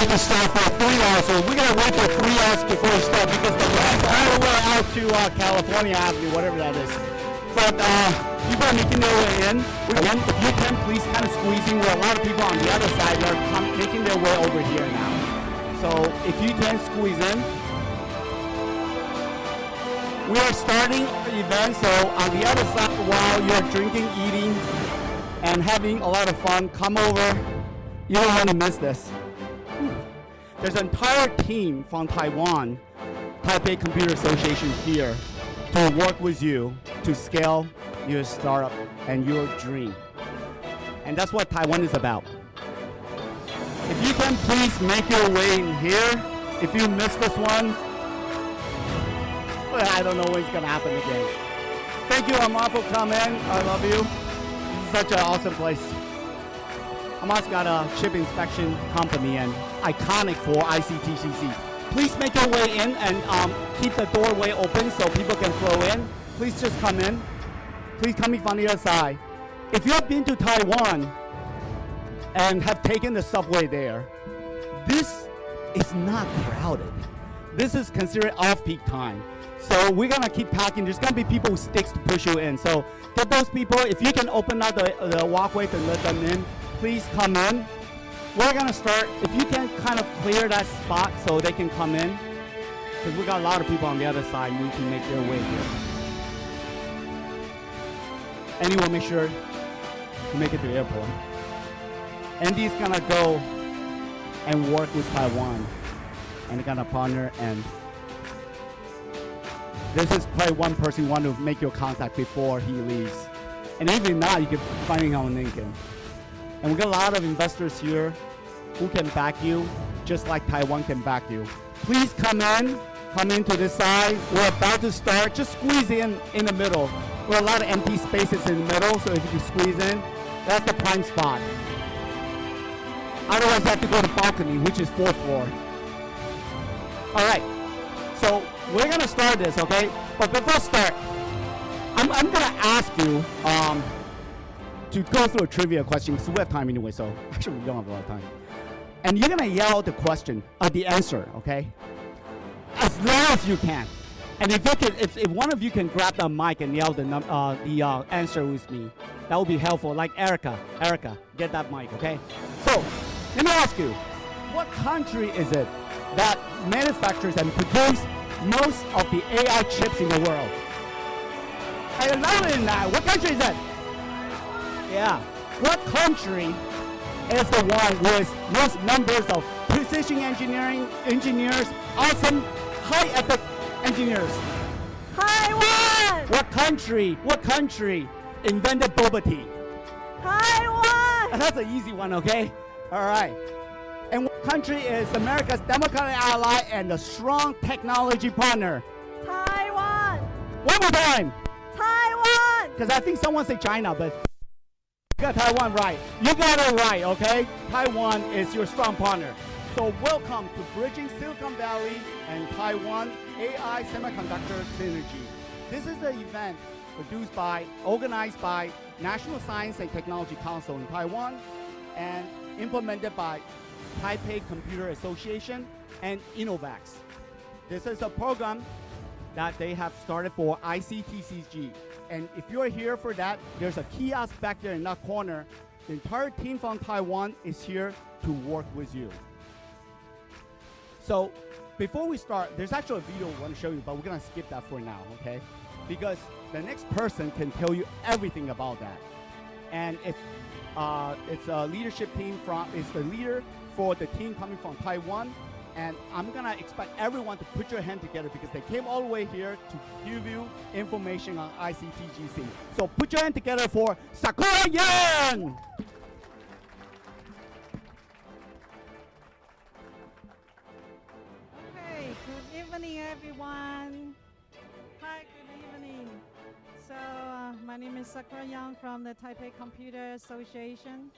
To start for 3 hours, so we're gonna wait for 3 hours before we start because the line's all the way out to California Avenue, whatever that is. But people are making their way in. If you can, please kind of squeeze in. Where a lot of people on the other side are making their way over here now. So if you can squeeze in, we are starting the event. So on the other side, while you're drinking, eating, and having a lot of fun, come over. You don't want to miss this. There's an entire team from Taiwan, Taipei Computer Association here to work with you to scale your startup and your dream. And that's what Taiwan is about. If you can please make your way in here. If you missed this one, well, I don't know when it's gonna happen again. Thank you, Amar, for coming. I love you. This is such an awesome place. Amar's got a chip inspection company and iconic for ICTCC. Please make your way in and keep the doorway open so people can flow in. Please just come in. Please come in from the other side. If you've been to Taiwan and have taken the subway there, this is not crowded. This is considered off-peak time. So we're gonna keep packing. There's gonna be people with sticks to push you in. So get those people, if you can open up the walkway to let them in, please come in. We're gonna start, if you can kind of clear that spot so they can come in, because we got a lot of people on the other side who can make their way here. Anyone make sure to make it to the airport. Andy's gonna go and work with Taiwan and gonna partner, and this is probably one person you want to make your contact before he leaves. And even now, you can find him on LinkedIn. And we got a lot of investors here who can back you, just like Taiwan can back you. Please come into this side. We're about to start. Just squeeze in the middle. There are a lot of empty spaces in the middle, so if you can squeeze in, that's the prime spot. Otherwise, you have to go to the balcony, which is 4th floor. All right, so we're gonna start this, okay? But before start, I'm gonna ask you to go through a trivia question, because we have time anyway, so actually we don't have a lot of time. And you're gonna yell the question, the answer, okay? As loud as you can. And if you can, if one of you can grab the mic and yell the answer with me, that would be helpful. Like Erica, get that mic, okay? So let me ask you, what country is it that manufactures and produces most of the AI chips in the world? And louder than that, what country is it? Yeah. What country is the one with most numbers of precision engineers, awesome, high-ethic engineers? Taiwan! What country invented boba tea? Taiwan! That's an easy one, okay? All right. And what country is America's democratic ally and a strong technology partner? Taiwan! One more time. Taiwan! Because I think someone said China, but you got Taiwan right. You got it right, okay? Taiwan is your strong partner. So welcome to Bridging Silicon Valley and Taiwan AI Semiconductor Synergy. This is the event organized by National Science and Technology Council in Taiwan and implemented by Taipei Computer Association and Innovax. This is a program that they have started for ICTCG. And if you're here for that, there's a kiosk back there in that corner the entire team from Taiwan is here to work with you. So before we start, there's actually a video we want to show you, but we're going to skip that for now, okay? Because the next person can tell you everything about that. And it's a leadership team it's the leader for the team coming from Taiwan. And I'm going to expect everyone to put your hand together because they came all the way here to give you information on ICTGC. So put your hand together for Sakura Yan! Okay, good evening, everyone. Hi, good evening. So, my name is Sakura Yang from the Taipei Computer Association.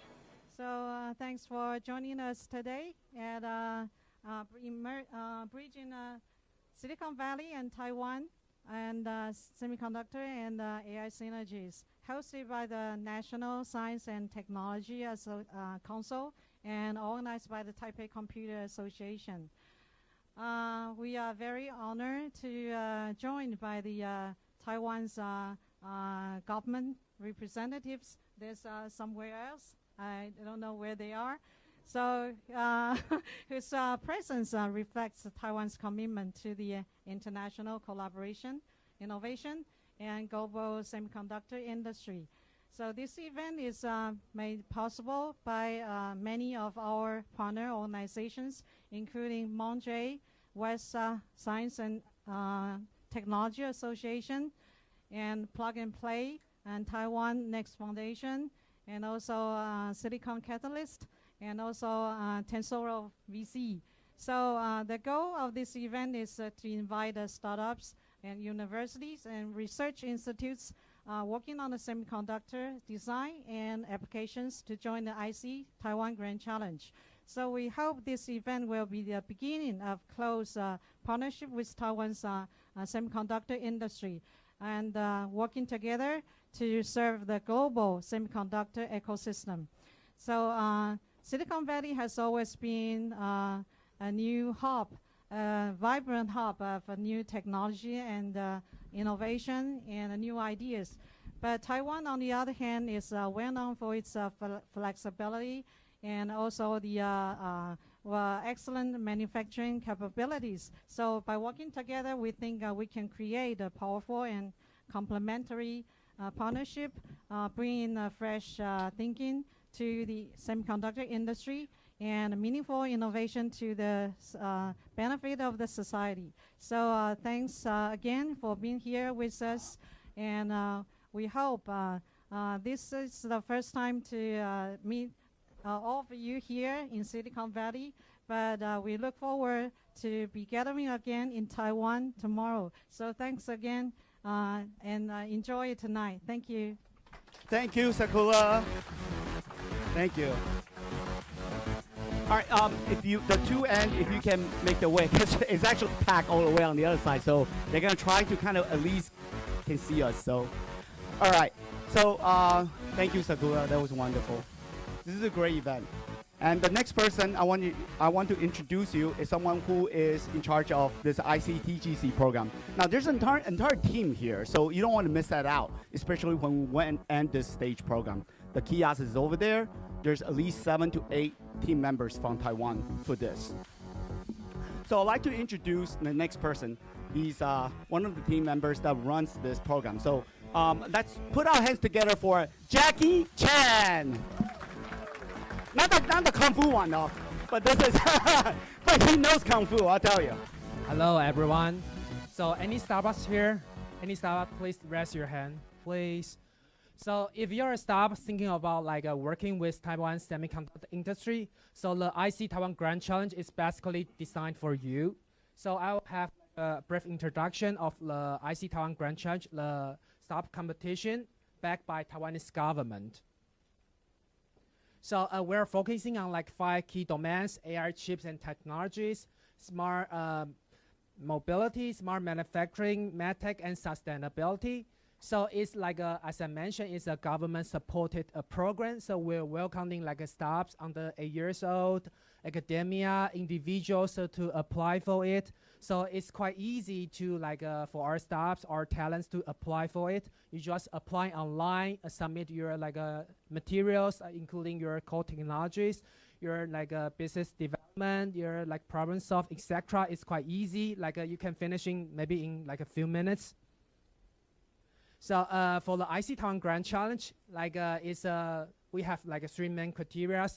So, thanks for joining us today at bridging Silicon Valley and Taiwan and Semiconductor and AI Synergies, hosted by the National Science and Technology Council and organized by the Taipei Computer Association. We are very honored to joined by the Taiwan's government representatives. There's somewhere else. I don't know where they are. So whose presence reflects Taiwan's commitment to the international collaboration, innovation, and global semiconductor industry. So this event is made possible by many of our partner organizations, including Monjay, West Science and Technology Association, and Plug and Play, and Taiwan Next Foundation, and also Silicon Catalyst, and also Tensoro VC. So the goal of this event is to invite startups and universities and research institutes working on the semiconductor design and applications to join the IC Taiwan Grand Challenge. So we hope this event will be the beginning of close partnership with Taiwan's semiconductor industry and working together to serve the global semiconductor ecosystem. So Silicon Valley has always been a new hub, a vibrant hub of new technology and innovation and new ideas. But Taiwan, on the other hand, is well known for its flexibility and also the excellent manufacturing capabilities. So by working together, we think we can create a powerful and complementary partnership, bringing fresh thinking to the semiconductor industry and meaningful innovation to the benefit of the society. So thanks again for being here with us, and we hope this is the first time to meet all of you here in Silicon Valley, but we look forward to be gathering again in Taiwan tomorrow. So thanks again, and enjoy it tonight. Thank you. Thank you, Sakura. Thank you. All right, if you can make the way, because it's actually packed all the way on the other side, so they're gonna try to kind of at least can see us. So, all right. So thank you, Sakura. That was wonderful. This is a great event. And the next person I want to introduce you is someone who is in charge of this ICTGC program. Now there's an entire team here, so you don't want to miss that out, especially when we went and end this stage program. The kiosk is over there. There's at least 7 to 8 team members from Taiwan for this. So I'd like to introduce the next person. He's one of the team members that runs this program. So let's put our hands together for Jackie Chan. Not the Kung Fu one though, but this is, but he knows Kung Fu, I'll tell you. Hello everyone. So any Starbucks here? Any Starbucks, please raise your hand, please. So if you're a startup thinking about working with Taiwan's semiconductor industry, so the IC Taiwan Grand Challenge is basically designed for you. So I will have a brief introduction of the IC Taiwan Grand Challenge, the startup competition backed by Taiwanese government. So we're focusing on 5 key domains: AI chips and technologies, smart mobility, smart manufacturing, medtech, and sustainability. So it's like, as I mentioned, it's a government-supported program. So we're welcoming like startups under 8 years old, academia, individuals to apply for it. So it's quite easy to like for our startups, our talents to apply for it. You just apply online, submit your like materials, including your core technologies, your like business development, your like problem solve, etc. It's quite easy. Like you can finishing maybe in like a few minutes. So for the IC Taiwan Grand Challenge, like we have like 3 main criteria: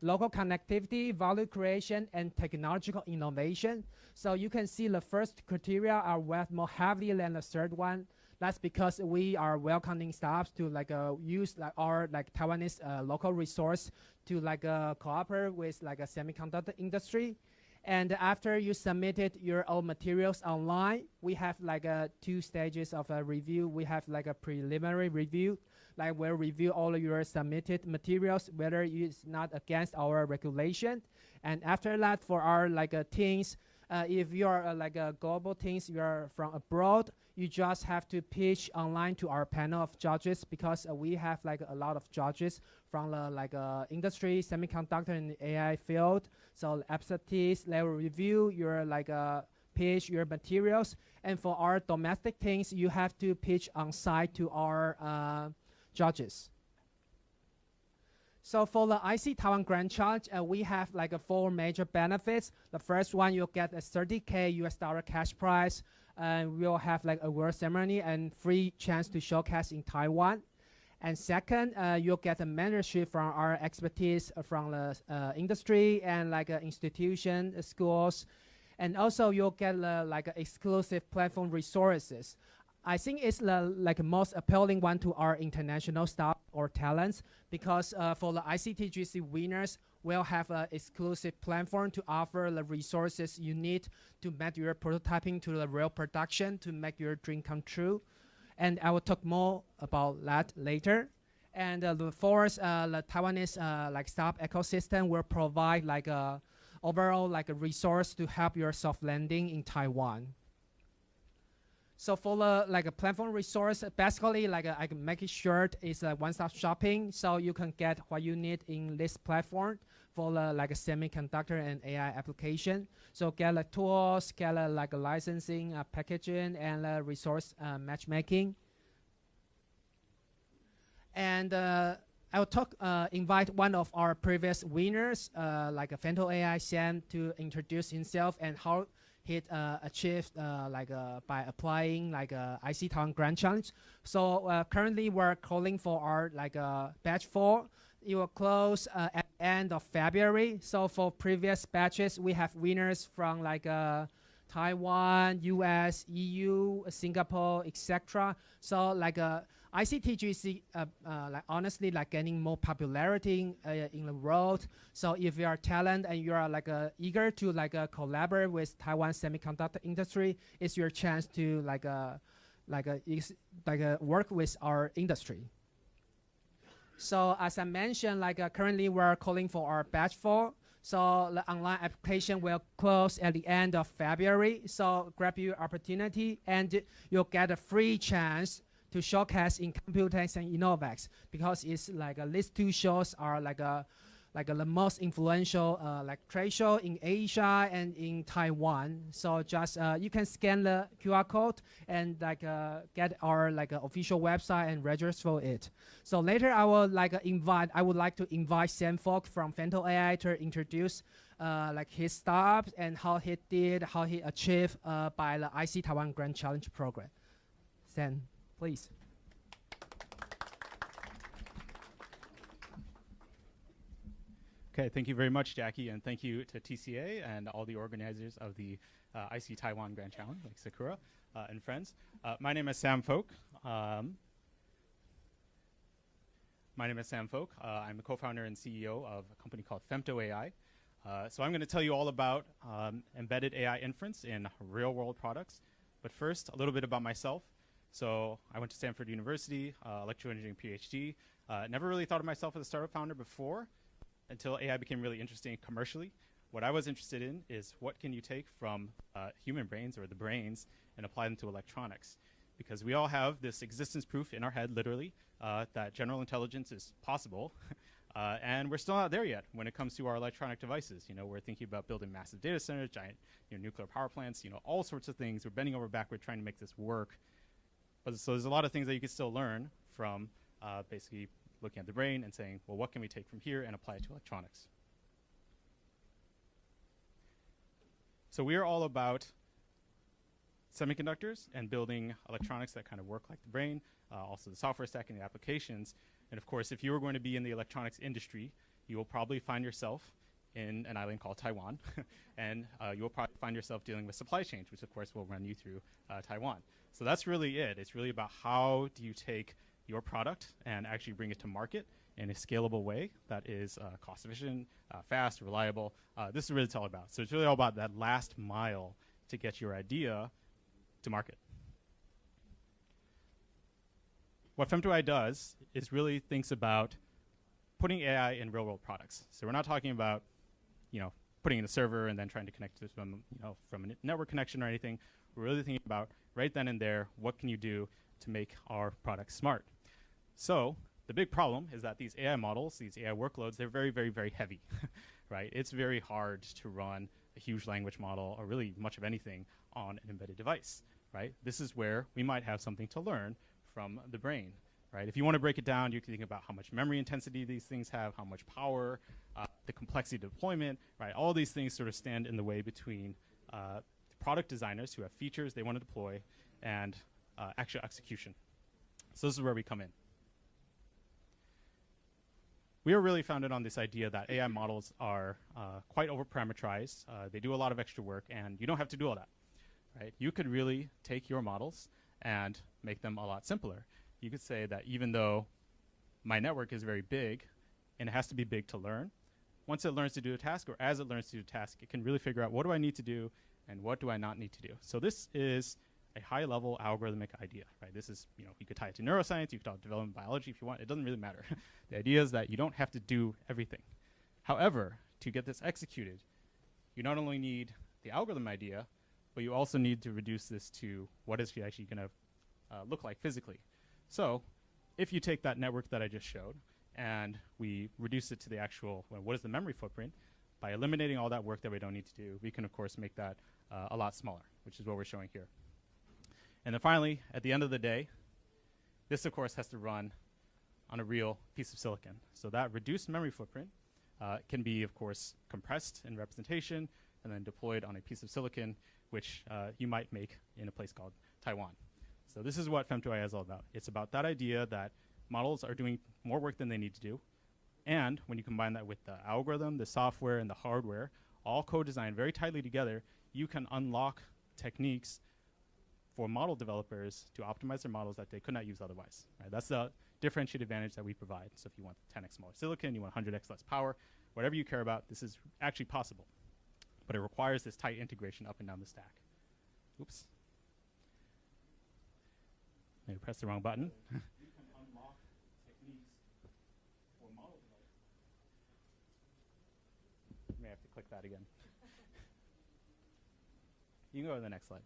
local connectivity, value creation, and technological innovation. So you can see the first criteria are weighed more heavily than the third one. That's because we are welcoming startups to like use like our like Taiwanese local resource to like cooperate with like a semiconductor industry. And after you submitted your own materials online, we have like 2 stages of a review. We have like a preliminary review, like we'll review all of your submitted materials, whether it's not against our regulation. And after that, for our like teams, if you're like global teams, you're from abroad, you just have to pitch online to our panel of judges, because we have like a lot of judges from the like industry, semiconductor and AI field. So expertise, they will review your like pitch, your materials. And for our domestic teams, you have to pitch on site to our judges. So for the IC Taiwan Grand Challenge, we have like 4 major benefits. The first one, you'll get a $30K US cash prize. We'll have like a award ceremony and free chance to showcase in Taiwan. And second, you'll get a mentorship from our expertise from the industry and like institution, schools. And also you'll get like exclusive platform resources. I think it's the like most appealing one to our international staff or talents, because for the ICTGC winners, we'll have an exclusive platform to offer the resources you need to make your prototyping to the real production to make your dream come true. And I will talk more about that later. And the fourth, the Taiwanese like startup ecosystem will provide like a overall like a resource to help your soft landing in Taiwan. So for the like a platform resource, basically like I can make it short, it's a one-stop shopping. So you can get what you need in this platform for the like a semiconductor and AI application. So get the tools, get like a licensing, packaging, and resource matchmaking. And I'll invite one of our previous winners, like a Fento AI Sam, to introduce himself and how he achieved by applying like IC Taiwan Grand Challenge. So currently we're calling for our like batch 4. It will close at the end of February. So for previous batches, we have winners from like Taiwan, US, EU, Singapore, etc. So like ICTGC, like honestly, like gaining more popularity in the world. So if you are talent and you are like eager to like collaborate with Taiwan semiconductor industry, it's your chance to work with our industry. So as I mentioned, like currently we're calling for our batch 4. So the online application will close at the end of February. So grab your opportunity and you'll get a free chance to showcase in Computex and Innovex, because it's like these 2 shows are like the most influential like trade show in Asia and in Taiwan. So just you can scan the QR code and like get our like official website and register for it. So later I would like to invite Sam Falk from Fento AI to introduce like his startup and how he achieved by the IC Taiwan Grand Challenge program. Sam, please. Okay, thank you very much, Jackie, and thank you to TCA and all the organizers of the IC Taiwan Grand Challenge, like Sakura and friends. My name is Sam Folk. I'm the co-founder and CEO of a company called Femto AI. So I'm going to tell you all about embedded AI inference in real-world products. But first, a little bit about myself. So I went to Stanford University, electrical engineering PhD. Never really thought of myself as a startup founder before, until AI became really interesting commercially. What I was interested in is what can you take from human brains or the brains and apply them to electronics. because we all have this existence proof in our head, literally, that general intelligence is possible. And we're still not there yet when it comes to our electronic devices. You know, we're thinking about building massive data centers, giant nuclear power plants, all sorts of things. We're bending over backward trying to make this work. But so there's a lot of things that you can still learn from basically looking at the brain and saying, well, what can we take from here and apply it to electronics? So we are all about semiconductors and building electronics that kind of work like the brain, also the software stack and the applications. And of course, if you were going to be in the electronics industry, you will probably find yourself in an island called Taiwan. And you will probably find yourself dealing with supply chains, which of course will run you through Taiwan. So that's really it. It's really about how do you take your product and actually bring it to market in a scalable way that is cost efficient, fast, reliable. This is what it's all about. So it's really all about that last mile to get your idea to market. What Femto.ai does is really thinks about putting AI in real-world products. So we're not talking about, putting in a server and then trying to connect to from a network connection or anything. We're really thinking about right then and there, what can you do to make our products smart? So the big problem is that these AI models, these AI workloads, they're very, very, very heavy, right? It's very hard to run a huge language model or really much of anything on an embedded device, right? This is where we might have something to learn from the brain, right? If you want to break it down, you can think about how much memory intensity these things have, how much power, the complexity of deployment, right? All these things sort of stand in the way between product designers who have features they want to deploy and actual execution. So this is where we come in. We are really founded on this idea that AI models are quite over-parameterized. They do a lot of extra work, and you don't have to do all that, right? You could really take your models and make them a lot simpler. You could say that even though my network is very big, and it has to be big to learn, once it learns to do a task, or as it learns to do a task, it can really figure out what do I need to do and what do I not need to do. So this is a high-level algorithmic idea, right? This is, you could tie it to neuroscience, you could tie it to development biology if you want. It doesn't really matter. The idea is that you don't have to do everything. However, to get this executed, you not only need the algorithm idea, but you also need to reduce this to what is she actually going to look like physically. So if you take that network that I just showed and we reduce it to the actual, well, what is the memory footprint, by eliminating all that work that we don't need to do, we can, of course, make that a lot smaller, which is what we're showing here. And then finally, at the end of the day, this, of course, has to run on a real piece of silicon. So that reduced memory footprint can be, of course, compressed in representation and then deployed on a piece of silicon, which you might make in a place called Taiwan. So this is what Femto.ai is all about. It's about that idea that models are doing more work than they need to do. And when you combine that with the algorithm, the software, and the hardware, all co-designed very tightly together, you can unlock techniques for model developers to optimize their models that they could not use otherwise. Right? That's the differentiated advantage that we provide. So if you want 10x smaller silicon, you want 100x less power, whatever you care about, this is actually possible. But it requires this tight integration up and down the stack. Oops. Maybe press the wrong button. You can unlock techniques for model development. You may have to click that again. You can go to the next slide.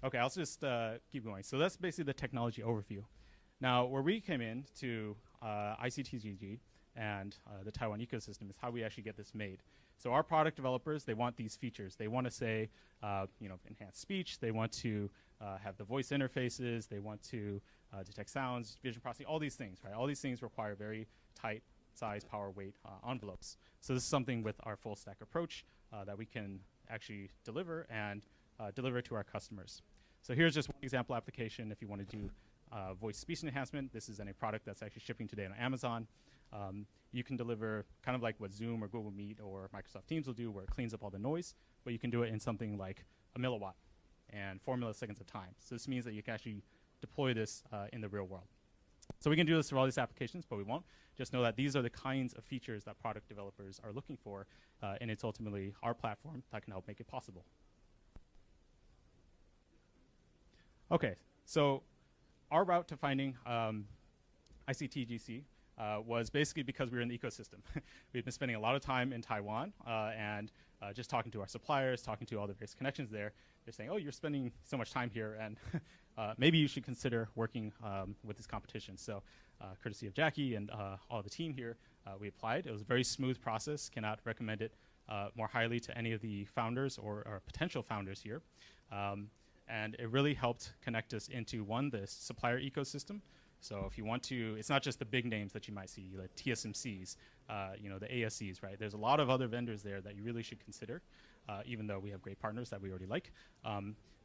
Okay, I'll just keep going. So that's basically the technology overview. Now, where we came in to ICTGG and the Taiwan ecosystem is how we actually get this made. So our product developers, they want these features. They want to say, enhanced speech. They want to have the voice interfaces. They want to detect sounds, vision processing, all these things, right? All these things require very tight size, power, weight envelopes. So this is something with our full stack approach that we can actually deliver and deliver to our customers. So here's just one example application if you want to do voice speech enhancement. This is in a product that's actually shipping today on Amazon. You can deliver kind of like what Zoom or Google Meet or Microsoft Teams will do, where it cleans up all the noise, but you can do it in something like a milliwatt and 4 milliseconds of time. So this means that you can actually deploy this in the real world. So we can do this for all these applications, but we won't. Just know that these are the kinds of features that product developers are looking for, and it's ultimately our platform that can help make it possible. Okay, so our route to finding ICTGC was basically because we were in the ecosystem. We've been spending a lot of time in Taiwan and just talking to our suppliers, talking to all the various connections there. they're saying, oh, you're spending so much time here, and maybe you should consider working with this competition. So courtesy of Jackie and all the team here, we applied. It was a very smooth process. Cannot recommend it more highly to any of the founders or potential founders here. And it really helped connect us into, one, the supplier ecosystem. So if you want to, it's not just the big names that you might see, like TSMCs, the ASCs, right? There's a lot of other vendors there that you really should consider, even though we have great partners that we already like.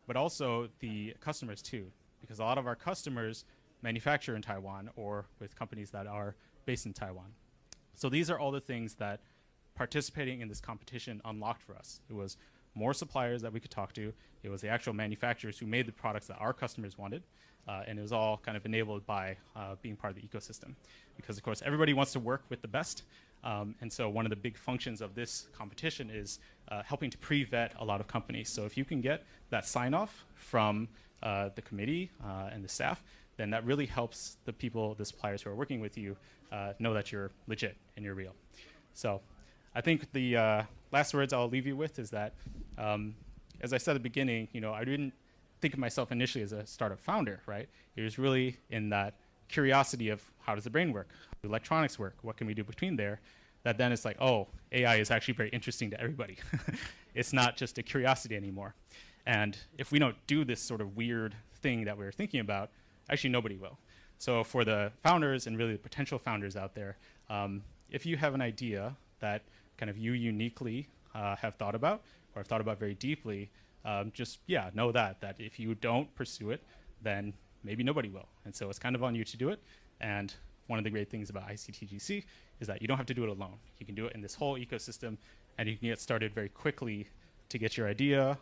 But also the customers too, because a lot of our customers manufacture in Taiwan or with companies that are based in Taiwan. So these are all the things that participating in this competition unlocked for us. It was more suppliers that we could talk to. It was the actual manufacturers who made the products that our customers wanted. And it was all kind of enabled by being part of the ecosystem. Because, of course, everybody wants to work with the best. And so one of the big functions of this competition is helping to pre-vet a lot of companies. So if you can get that sign-off from the committee and the staff, then that really helps the people, the suppliers who are working with you, know that you're legit and you're real. So I think the last words I'll leave you with is that, as I said at the beginning, I didn't think of myself initially as a startup founder, right? It was really in that curiosity of how does the brain work? How do electronics work? What can we do between there? That then it's like, oh, AI is actually very interesting to everybody. It's not just a curiosity anymore. And if we don't do this sort of weird thing that we're thinking about, actually nobody will. So for the founders and really the potential founders out there, if you have an idea that kind of you uniquely have thought about or have thought about very deeply, just know that if you don't pursue it, then maybe nobody will. And so it's kind of on you to do it. And one of the great things about ICTGC is that you don't have to do it alone. You can do it in this whole ecosystem, and you can get started very quickly to get your idea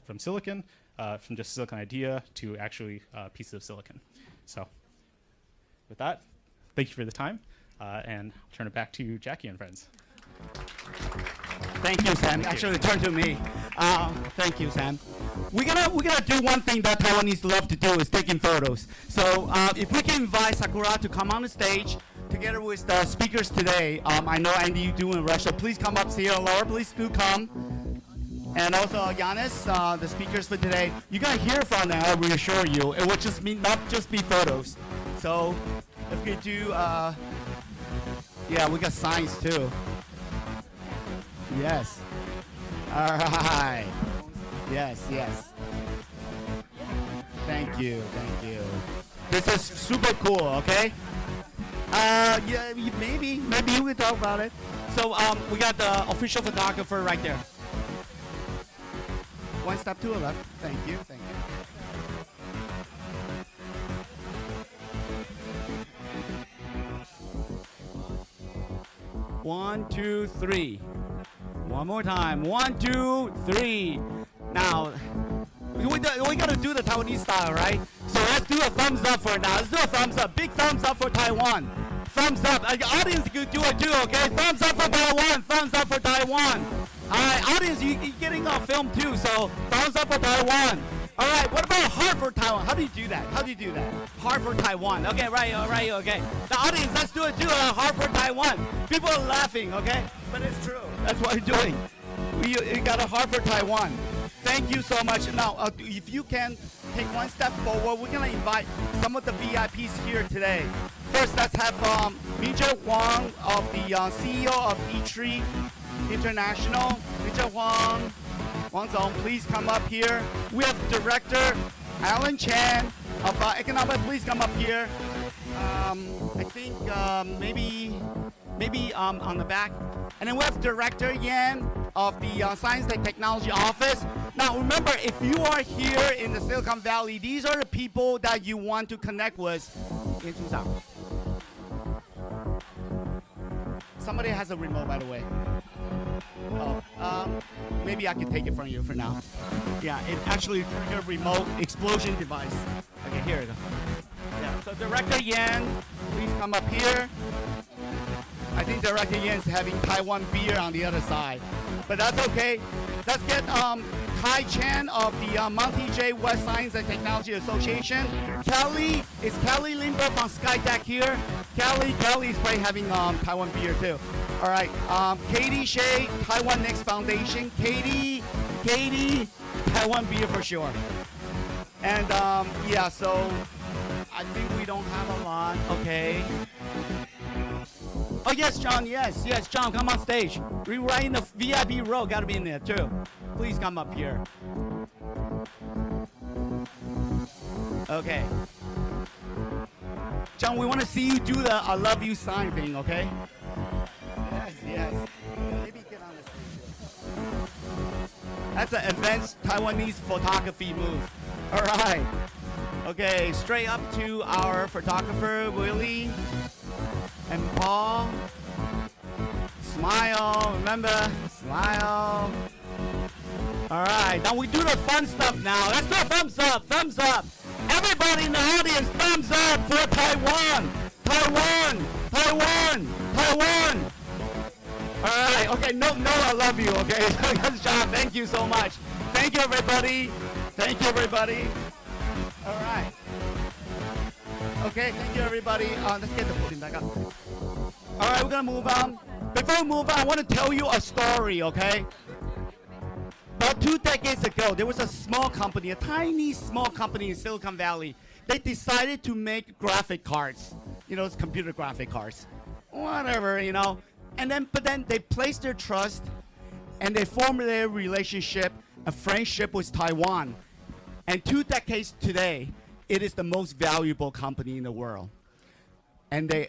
from silicon, from just a silicon idea to actually pieces of silicon. So with that, thank you for the time, and I'll turn it back to Jackie and friends. Thank you, Sam. Actually, turn to me. Thank you, Sam. We're gonna do one thing that Taiwanese love to do is taking photos. So if we can invite Sakura to come on the stage together with the speakers today. I know Andy, you do in Russia. Please come up, Sierra, Laura. Please do come. And also Giannis, the speakers for today. You're gonna hear from them. I reassure you. It will just not just be photos. So if we do, we got signs too. Yes. All right. Yes. Thank you. This is super cool, okay? Maybe we can talk about it. So we got the official photographer right there. One step to the left. Thank you. 1, 2, 3. One more time. 1, 2, 3. Now, we gotta do the Taiwanese style, right? So let's do a thumbs up for it now. Let's do a thumbs up. Big thumbs up for Taiwan. Thumbs up. The audience could do it too, okay? Thumbs up for Taiwan. Thumbs up for Taiwan. All right, audience, you're getting on film too, so thumbs up for Taiwan. All right, what about heart for Taiwan? How do you do that? Heart for Taiwan. Okay, right, okay. The audience, let's do it too, heart for Taiwan. People are laughing, okay? But it's true. That's what we're doing. We got a heart for Taiwan. Thank you so much. Now, if you can take one step forward, we're gonna invite some of the VIPs here today. First, let's have Mijia Huang, of the CEO of E3 International. Mijia Huang. Wang Zong, please come up here. We have Director Alan Chan of Economic. Please come up here. I think maybe on the back. And then we have Director Yan of the Science and Technology Office. Now remember, if you are here in the Silicon Valley, these are the people that you want to connect with. Somebody has a remote, by the way. Maybe I can take it from you for now. Yeah, it actually triggered a remote explosion device. Okay, here we go. Yeah, so Director Yan, please come up here. I think Director Yan is having Taiwan beer on the other side, but that's okay. Let's get Kai Chan of the Monty J. West Science and Technology Association. Kelly Lindbergh from Skydeck here. Kelly's probably having Taiwan beer too. All right, Katie Shea, Taiwan Next Foundation. Katie, Taiwan beer for sure. And yeah, so I think we don't have a lot. Okay. Oh yes, John. Yes, John, come on stage. We're right in the VIP row. Gotta be in there too. Please come up here. Okay. John, we want to see you do the "I love you" sign thing. Okay. Yes. Maybe get on the stage. That's an advanced Taiwanese photography move. All right. Okay, straight up to our photographer, Willie and Paul. Smile, remember, smile. All right, now we do the fun stuff now. Let's do a thumbs up, thumbs up. Everybody in the audience, thumbs up for Taiwan. Taiwan, Taiwan, Taiwan. All right, okay, no, I love you, okay? Good job, thank you so much. Thank you, everybody. Thank you, everybody. All right. Okay, thank you, everybody. Let's get the podium back up. All right, we're gonna move on. Before we move on, I want to tell you a story, okay? About 2 decades ago, there was a small company, a tiny small company in Silicon Valley. They decided to make graphic cards. You know, it's computer graphic cards. Whatever, you know. But then they placed their trust and they formed their relationship, a friendship with Taiwan. And 2 decades today, it is the most valuable company in the world. And the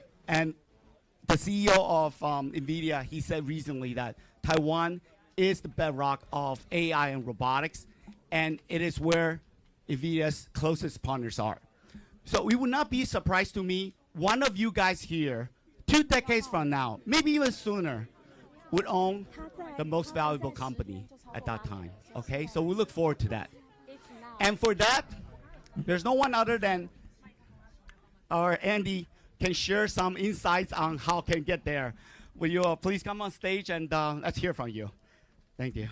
CEO of NVIDIA, he said recently that Taiwan is the bedrock of AI and robotics, and it is where NVIDIA's closest partners are. So it would not be surprised to me, one of you guys here, 2 decades from now, maybe even sooner, would own the most valuable company at that time. Okay, so we look forward to that. And for that, there's no one other than our Andy can share some insights on how can get there. Will you please come on stage and let's hear from you. Thank you.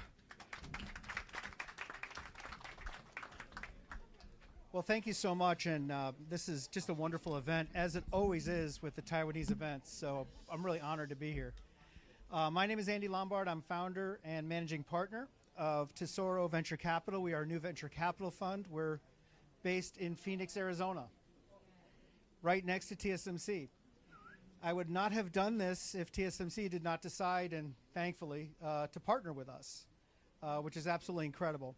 Well, thank you so much, and this is just a wonderful event, as it always is with the Taiwanese events, so I'm really honored to be here. My name is Andy Lombard. I'm founder and managing partner of Tesoro Venture Capital. We are a new venture capital fund. We're based in Phoenix, Arizona, right next to TSMC. I would not have done this if TSMC did not decide, and thankfully, to partner with us, which is absolutely incredible.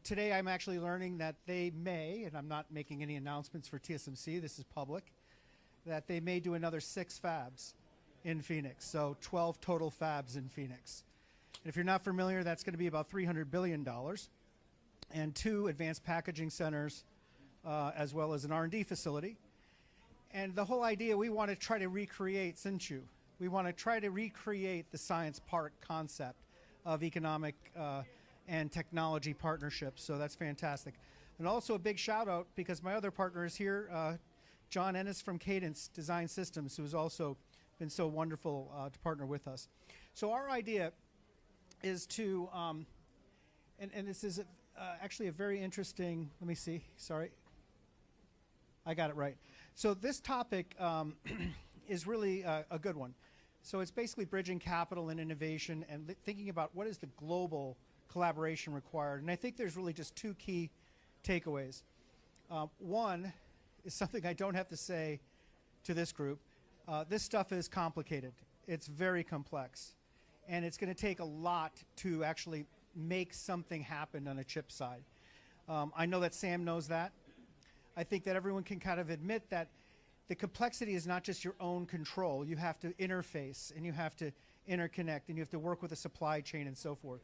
Today, I'm actually learning that they may, and I'm not making any announcements for TSMC, this is public, that they may do another 6 fabs in Phoenix, so 12 total fabs in Phoenix. And if you're not familiar, that's going to be about $300 billion, and 2 advanced packaging centers, as well as an R&D facility. And the whole idea, we want to try to recreate Hsinchu. We want to try to recreate the science park concept of economic and technology partnerships, so that's fantastic. And also a big shout out, because my other partner is here, John Ennis from Cadence Design Systems, who has also been so wonderful to partner with us. So our idea is to, and this is actually a very interesting, let me see, sorry. I got it right. So this topic is really a good one. So it's basically bridging capital and innovation and thinking about what is the global collaboration required. And I think there's really just 2 key takeaways. One is something I don't have to say to this group. This stuff is complicated. It's very complex. And it's going to take a lot to actually make something happen on a chip side. I know that Sam knows that. I think that everyone can kind of admit that the complexity is not just your own control. You have to interface, and you have to interconnect, and you have to work with a supply chain and so forth.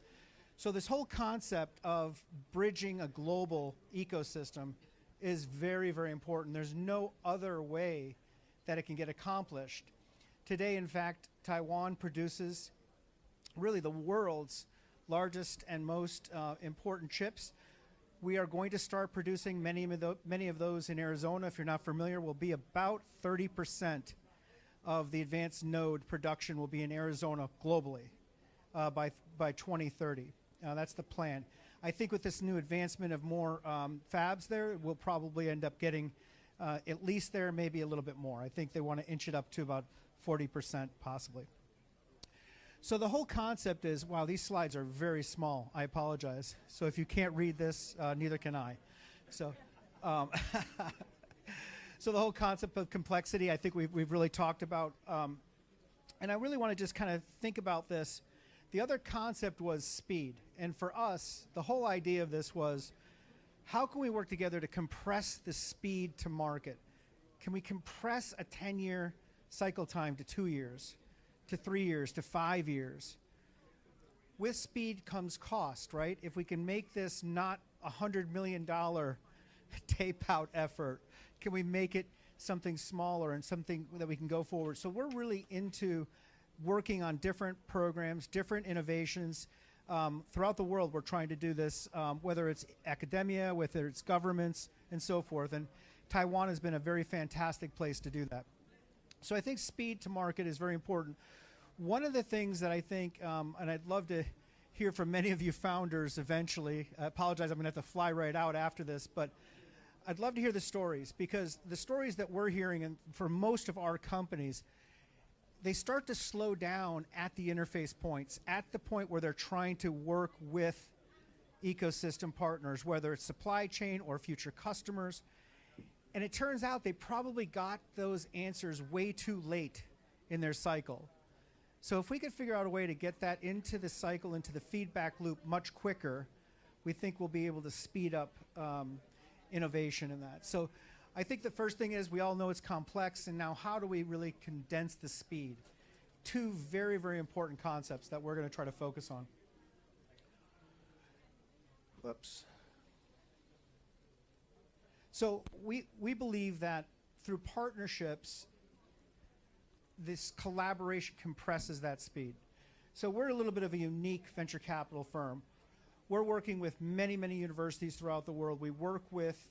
So this whole concept of bridging a global ecosystem is very, very important. There's no other way that it can get accomplished. Today, in fact, Taiwan produces really the world's largest and most important chips. We are going to start producing many of those in Arizona. If you're not familiar, will be about 30% of the advanced node production will be in Arizona globally by 2030. That's the plan. I think with this new advancement of more fabs there, we'll probably end up getting at least there, maybe a little bit more. I think they want to inch it up to about 40% possibly. So the whole concept is, wow, these slides are very small. I apologize. So if you can't read this, neither can I. So, so the whole concept of complexity, I think we've really talked about. And I really want to just kind of think about this. The other concept was speed. And for us, the whole idea of this was, how can we work together to compress the speed to market? Can we compress a 10-year cycle time to 2 years, to 3 years, to 5 years? With speed comes cost, right? If we can make this not a $100 million tape out effort, can we make it something smaller and something that we can go forward? So we're really into working on different programs, different innovations. Throughout the world, we're trying to do this, whether it's academia, whether it's governments, and so forth. And Taiwan has been a very fantastic place to do that. So I think speed to market is very important. One of the things that I think, and I'd love to hear from many of you founders eventually. I apologize, I'm going to have to fly right out after this, but I'd love to hear the stories, because the stories that we're hearing, and for most of our companies, they start to slow down at the interface points, at the point where they're trying to work with ecosystem partners, whether it's supply chain or future customers. And it turns out they probably got those answers way too late in their cycle. So if we could figure out a way to get that into the cycle, into the feedback loop much quicker, we think we'll be able to speed up innovation in that. So I think the first thing is, we all know it's complex, and now how do we really condense the speed? Two very, very important concepts that we're going to try to focus on. Whoops. So we believe that through partnerships, this collaboration compresses that speed. So we're a little bit of a unique venture capital firm. We're working with many, many universities throughout the world. We work with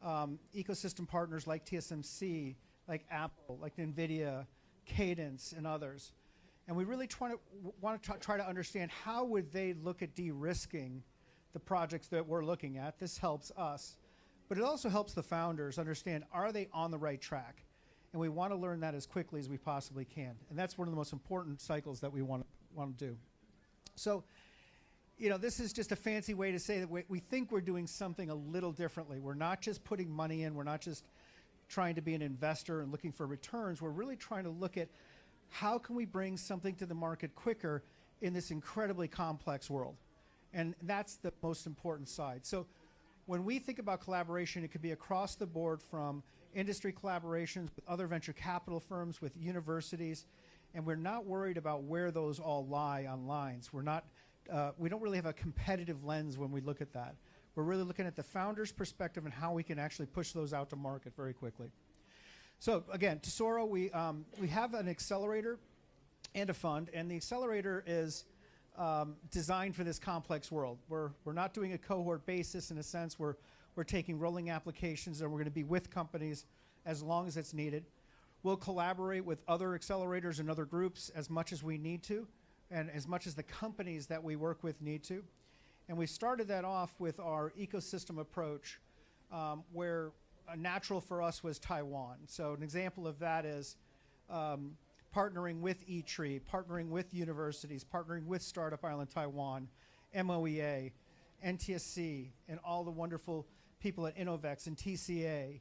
ecosystem partners like TSMC, like Apple, like NVIDIA, Cadence, and others. And we really want to try to understand, how would they look at de-risking the projects that we're looking at. This helps us. But it also helps the founders understand, are they on the right track? And we want to learn that as quickly as we possibly can. And that's one of the most important cycles that we want to do. So, you know, this is just a fancy way to say that we think we're doing something a little differently. We're not just putting money in. We're not just trying to be an investor and looking for returns. We're really trying to look at, how can we bring something to the market quicker in this incredibly complex world? And that's the most important side. So when we think about collaboration, it could be across the board, from industry collaborations with other venture capital firms, with universities, and we're not worried about where those all lie on lines. We're not, we don't really have a competitive lens when we look at that. We're really looking at the founder's perspective and how we can actually push those out to market very quickly. So again, Tesoro, we have an accelerator and a fund, and the accelerator is designed for this complex world. We're not doing a cohort basis in a sense. We're taking rolling applications, and we're going to be with companies as long as it's needed. We'll collaborate with other accelerators and other groups as much as we need to, and as much as the companies that we work with need to. And we started that off with our ecosystem approach, where natural for us was Taiwan. So an example of that is partnering with eTree, partnering with universities, partnering with Startup Island Taiwan, MOEA, NTSC, and all the wonderful people at Innovex and TCA,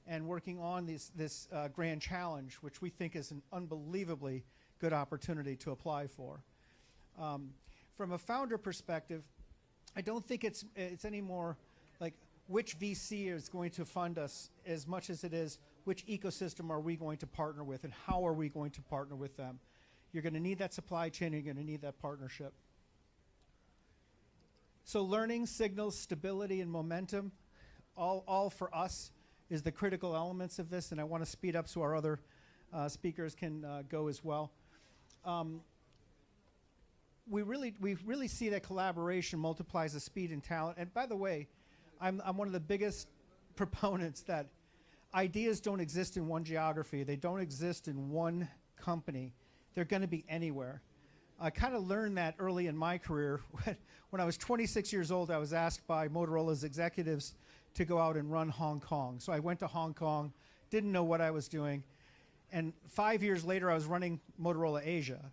and working on this grand challenge, which we think is an unbelievably good opportunity to apply for. From a founder perspective, I don't think it's any more like which VC is going to fund us as much as it is which ecosystem are we going to partner with, and how are we going to partner with them. You're going to need that supply chain, and you're going to need that partnership. So learning, signals, stability, and momentum, all for us is the critical elements of this, and I want to speed up so our other speakers can go as well. We really see that collaboration multiplies the speed and talent. And by the way, I'm one of the biggest proponents that ideas don't exist in one geography. They don't exist in one company. They're going to be anywhere. I kind of learned that early in my career. When I was 26 years old, I was asked by Motorola's executives to go out and run Hong Kong. So I went to Hong Kong, didn't know what I was doing. And 5 years later, I was running Motorola Asia.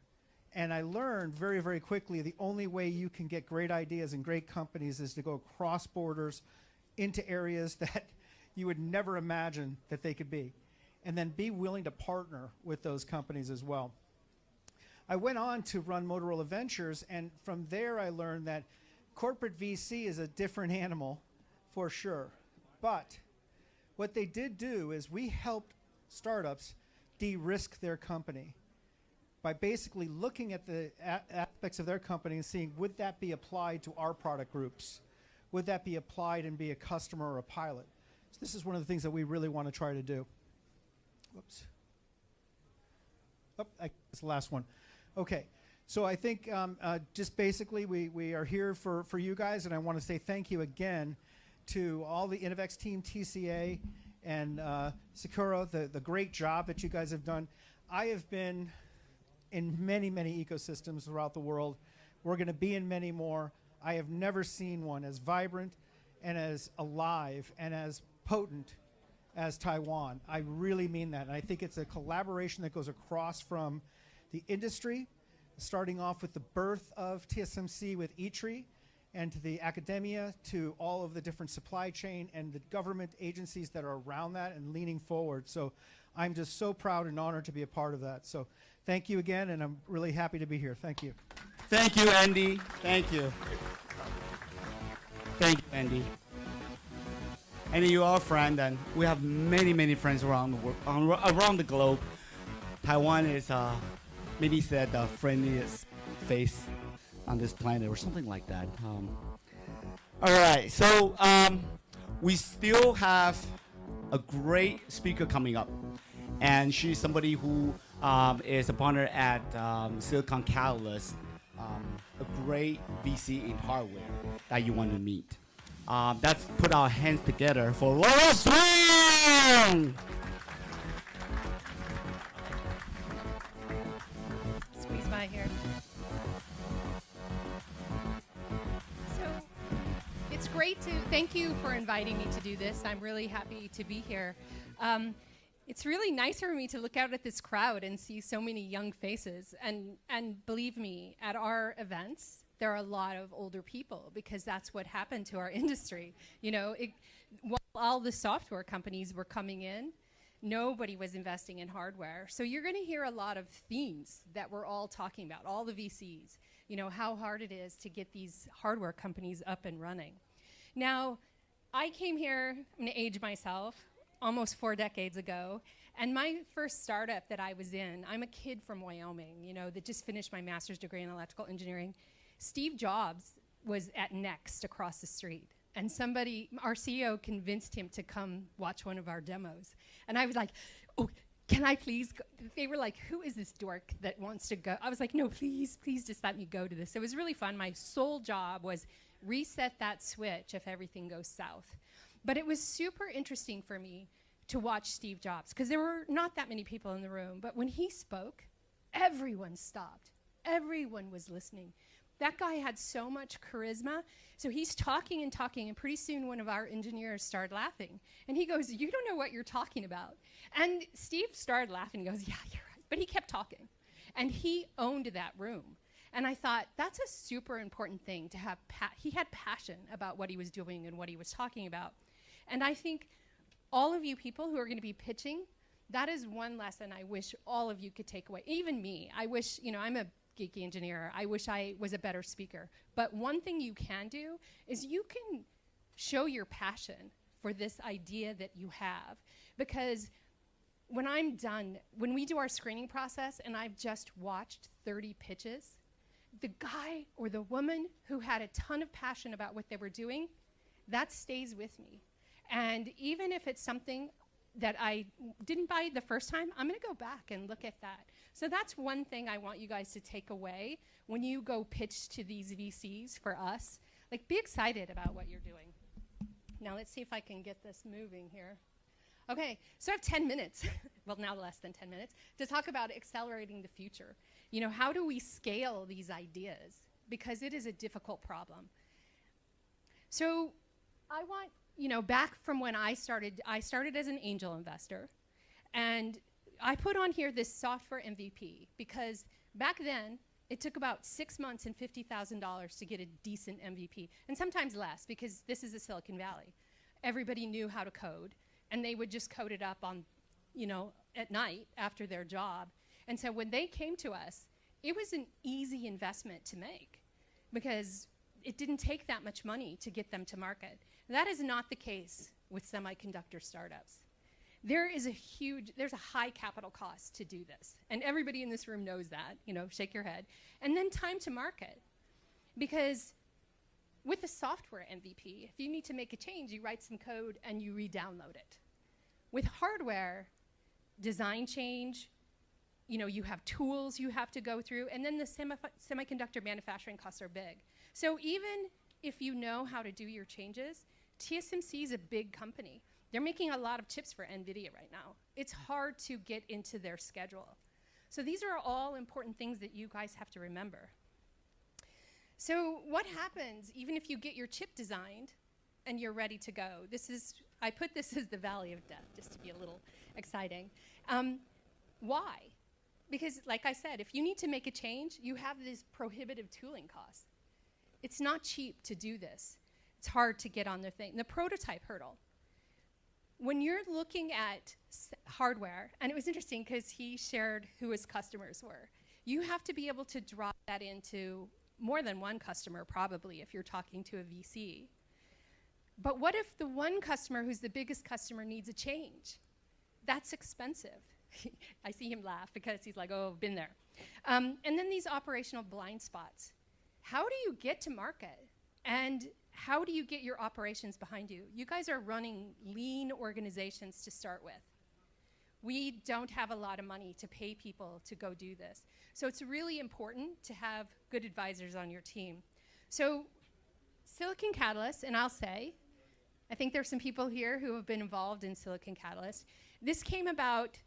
And I learned very, very quickly the only way you can get great ideas and great companies is to go across borders into areas that you would never imagine that they could be. And then be willing to partner with those companies as well. I went on to run Motorola Ventures, and from there I learned that corporate VC is a different animal for sure. But what they did do is we helped startups de-risk their company by basically looking at the aspects of their company and seeing, would that be applied to our product groups? Would that be applied and be a customer or a pilot? So this is one of the things that we really want to try to do. Whoops. Oh, that's the last one. Okay, so I think just basically we are here for you guys, and I want to say thank you again to all the Innovex team, TCA, and Sakura, the great job that you guys have done. I have been in many, many ecosystems throughout the world. We're going to be in many more. I have never seen one as vibrant and as alive and as potent as Taiwan. I really mean that. And I think it's a collaboration that goes across from the industry, starting off with the birth of TSMC with eTree, and to the academia, to all of the different supply chain and the government agencies that are around that and leaning forward. So I'm just so proud and honored to be a part of that. So thank you again, and I'm really happy to be here. Thank you. Thank you, Andy. Thank you. Thank you, Andy. And you are a friend, and we have many, many friends around the world, around the globe. Taiwan is, maybe said, the friendliest face on this planet, or something like that. All right, so we still have a great speaker coming up, and she's somebody who is a partner at Silicon Catalyst, a great VC in hardware that you want to meet. Let's put our hands together for Laura Swan! Squeeze by here. So it's great to, thank you for inviting me to do this. I'm really happy to be here. It's really nice for me to look out at this crowd and see so many young faces. And believe me, at our events, there are a lot of older people, because that's what happened to our industry. You know, while all the software companies were coming in, nobody was investing in hardware. So you're going to hear a lot of themes that we're all talking about, all the VCs, you know, how hard it is to get these hardware companies up and running. Now, I came here, I'm going to age myself, almost 4 decades ago, and my first startup that I was in, I'm a kid from Wyoming, you know, that just finished my master's degree in electrical engineering. Steve Jobs was at Next across the street, and somebody, our CEO, convinced him to come watch one of our demos. And I was like, oh, can I please go? They were like, who is this dork that wants to go? I was like, no, please, please just let me go to this. It was really fun. My sole job was reset that switch if everything goes south. But it was super interesting for me to watch Steve Jobs, because there were not that many people in the room. But when he spoke, everyone stopped. Everyone was listening. That guy had so much charisma. So he's talking and talking, and pretty soon one of our engineers started laughing. And he goes, you don't know what you're talking about. And Steve started laughing and goes, yeah, you're right. But he kept talking. And he owned that room. And I thought, that's a super important thing to have. He had passion about what he was doing and what he was talking about. And I think all of you people who are going to be pitching, that is one lesson I wish all of you could take away. Even me. I wish, you know, I'm a geeky engineer. I wish I was a better speaker. But one thing you can do is you can show your passion for this idea that you have. Because when I'm done, when we do our screening process and I've just watched 30 pitches, the guy or the woman who had a ton of passion about what they were doing, that stays with me. And even if it's something that I didn't buy the first time, I'm going to go back and look at that. So that's one thing I want you guys to take away when you go pitch to these VCs for us. Like, be excited about what you're doing. Now let's see if I can get this moving here. Okay, so I have 10 minutes, well, now less than 10 minutes, to talk about accelerating the future. You know, how do we scale these ideas? Because it is a difficult problem. So I want, you know, back from when I started as an angel investor, and I put on here this software MVP, because back then, It took about 6 months and $50,000 to get a decent MVP, and sometimes less, because this is the Silicon Valley. Everybody knew how to code, and they would just code it up on, at night after their job. And so when they came to us, it was an easy investment to make because it didn't take that much money to get them to market. That is not the case with semiconductor startups. There's a high capital cost to do this. And everybody in this room knows that, shake your head. And then time to market. Because with a software MVP, if you need to make a change, you write some code and you re-download it. With hardware, design change, you have tools you have to go through, and then the semiconductor manufacturing costs are big. So even if you know how to do your changes, TSMC is a big company. They're making a lot of chips for NVIDIA right now. It's hard to get into their schedule. So these are all important things that you guys have to remember. So what happens even if you get your chip designed and you're ready to go? I put this as the valley of death, just to be a little exciting. Why? Because like I said, if you need to make a change, you have these prohibitive tooling costs. It's not cheap to do this. It's hard to get on the thing. The prototype hurdle. When you're looking at hardware, and it was interesting because he shared who his customers were, you have to be able to drop that into more than one customer, probably, if you're talking to a VC. But what if the one customer who's the biggest customer needs a change? That's expensive. I see him laugh because he's like, oh, been there. And then these operational blind spots. How do you get to market? And how do you get your operations behind you? You guys are running lean organizations to start with. We don't have a lot of money to pay people to go do this. So it's really important to have good advisors on your team. So Silicon Catalyst, and I'll say, I think there's some people here who have been involved in Silicon Catalyst. This came about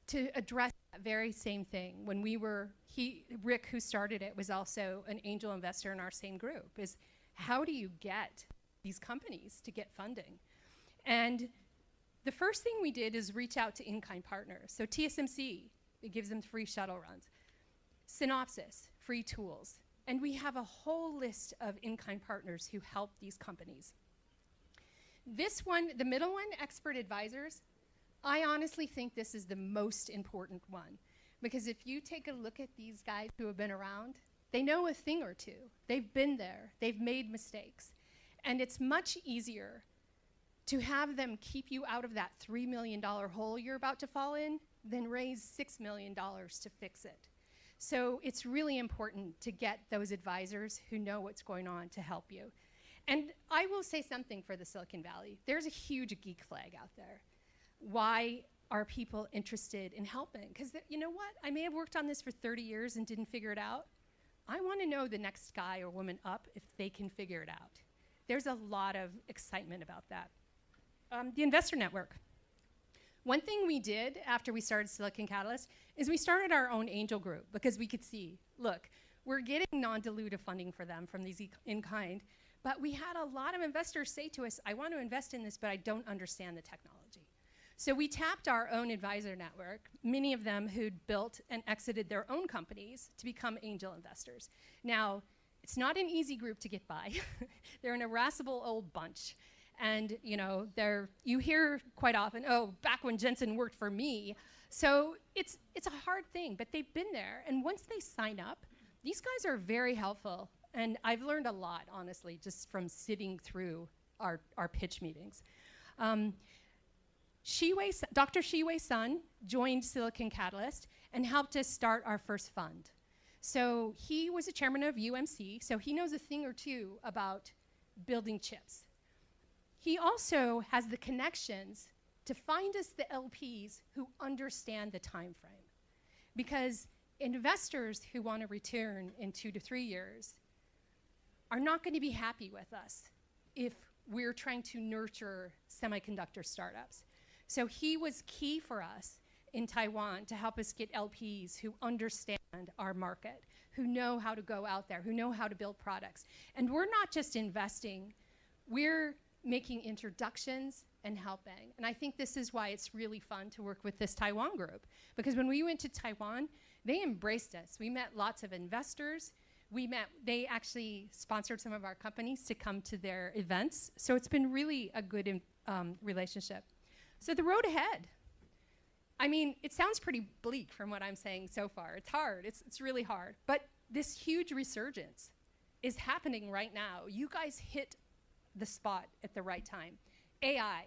to address that very same thing. When Rick, who started it, was also an angel investor in our same group, is how do you get these companies to get funding? And the first thing we did is reach out to in-kind partners. So TSMC, it gives them free shuttle runs. Synopsys, free tools. And we have a whole list of in-kind partners who help these companies. This one, the middle one, expert advisors, I honestly think this is the most important one. Because if you take a look at these guys who have been around, they know a thing or two. They've been there. They've made mistakes. And it's much easier to have them keep you out of that $3 million hole you're about to fall in than raise $6 million to fix it. So it's really important to get those advisors who know what's going on to help you. And I will say something for the Silicon Valley. There's a huge geek flag out there. Why are people interested in helping? Because you know what? I may have worked on this for 30 years and didn't figure it out. I want to know the next guy or woman up if they can figure it out. There's a lot of excitement about that. The investor network. One thing we did after we started Silicon Catalyst is we started our own angel group because we could see, look, we're getting non-dilutive funding for them from these in-kind, but we had a lot of investors say to us, I want to invest in this, but I don't understand the technology. So we tapped our own advisor network, many of them who'd built and exited their own companies to become angel investors. Now, it's not an easy group to get by. They're an irascible old bunch. And you hear quite often, oh, back when Jensen worked for me. So it's a hard thing, but they've been there. And once they sign up, these guys are very helpful. And I've learned a lot, honestly, just from sitting through our pitch meetings. Dr. Shiwei Sun joined Silicon Catalyst and helped us start our first fund. So he was a chairman of UMC, so he knows a thing or two about building chips. He also has the connections to find us the LPs who understand the time frame. Because investors who want to return in 2 to 3 years are not going to be happy with us if we're trying to nurture semiconductor startups. So he was key for us in Taiwan to help us get LPs who understand our market, who know how to go out there, who know how to build products. And we're not just investing, we're making introductions and helping. And I think this is why it's really fun to work with this Taiwan group. Because when we went to Taiwan, They embraced us. We met lots of investors. They actually sponsored some of our companies to come to their events. So it's been really a good relationship. So the road ahead. I mean, it sounds pretty bleak from what I'm saying so far. It's hard, it's really hard. But this huge resurgence is happening right now. You guys hit the spot at the right time. AI.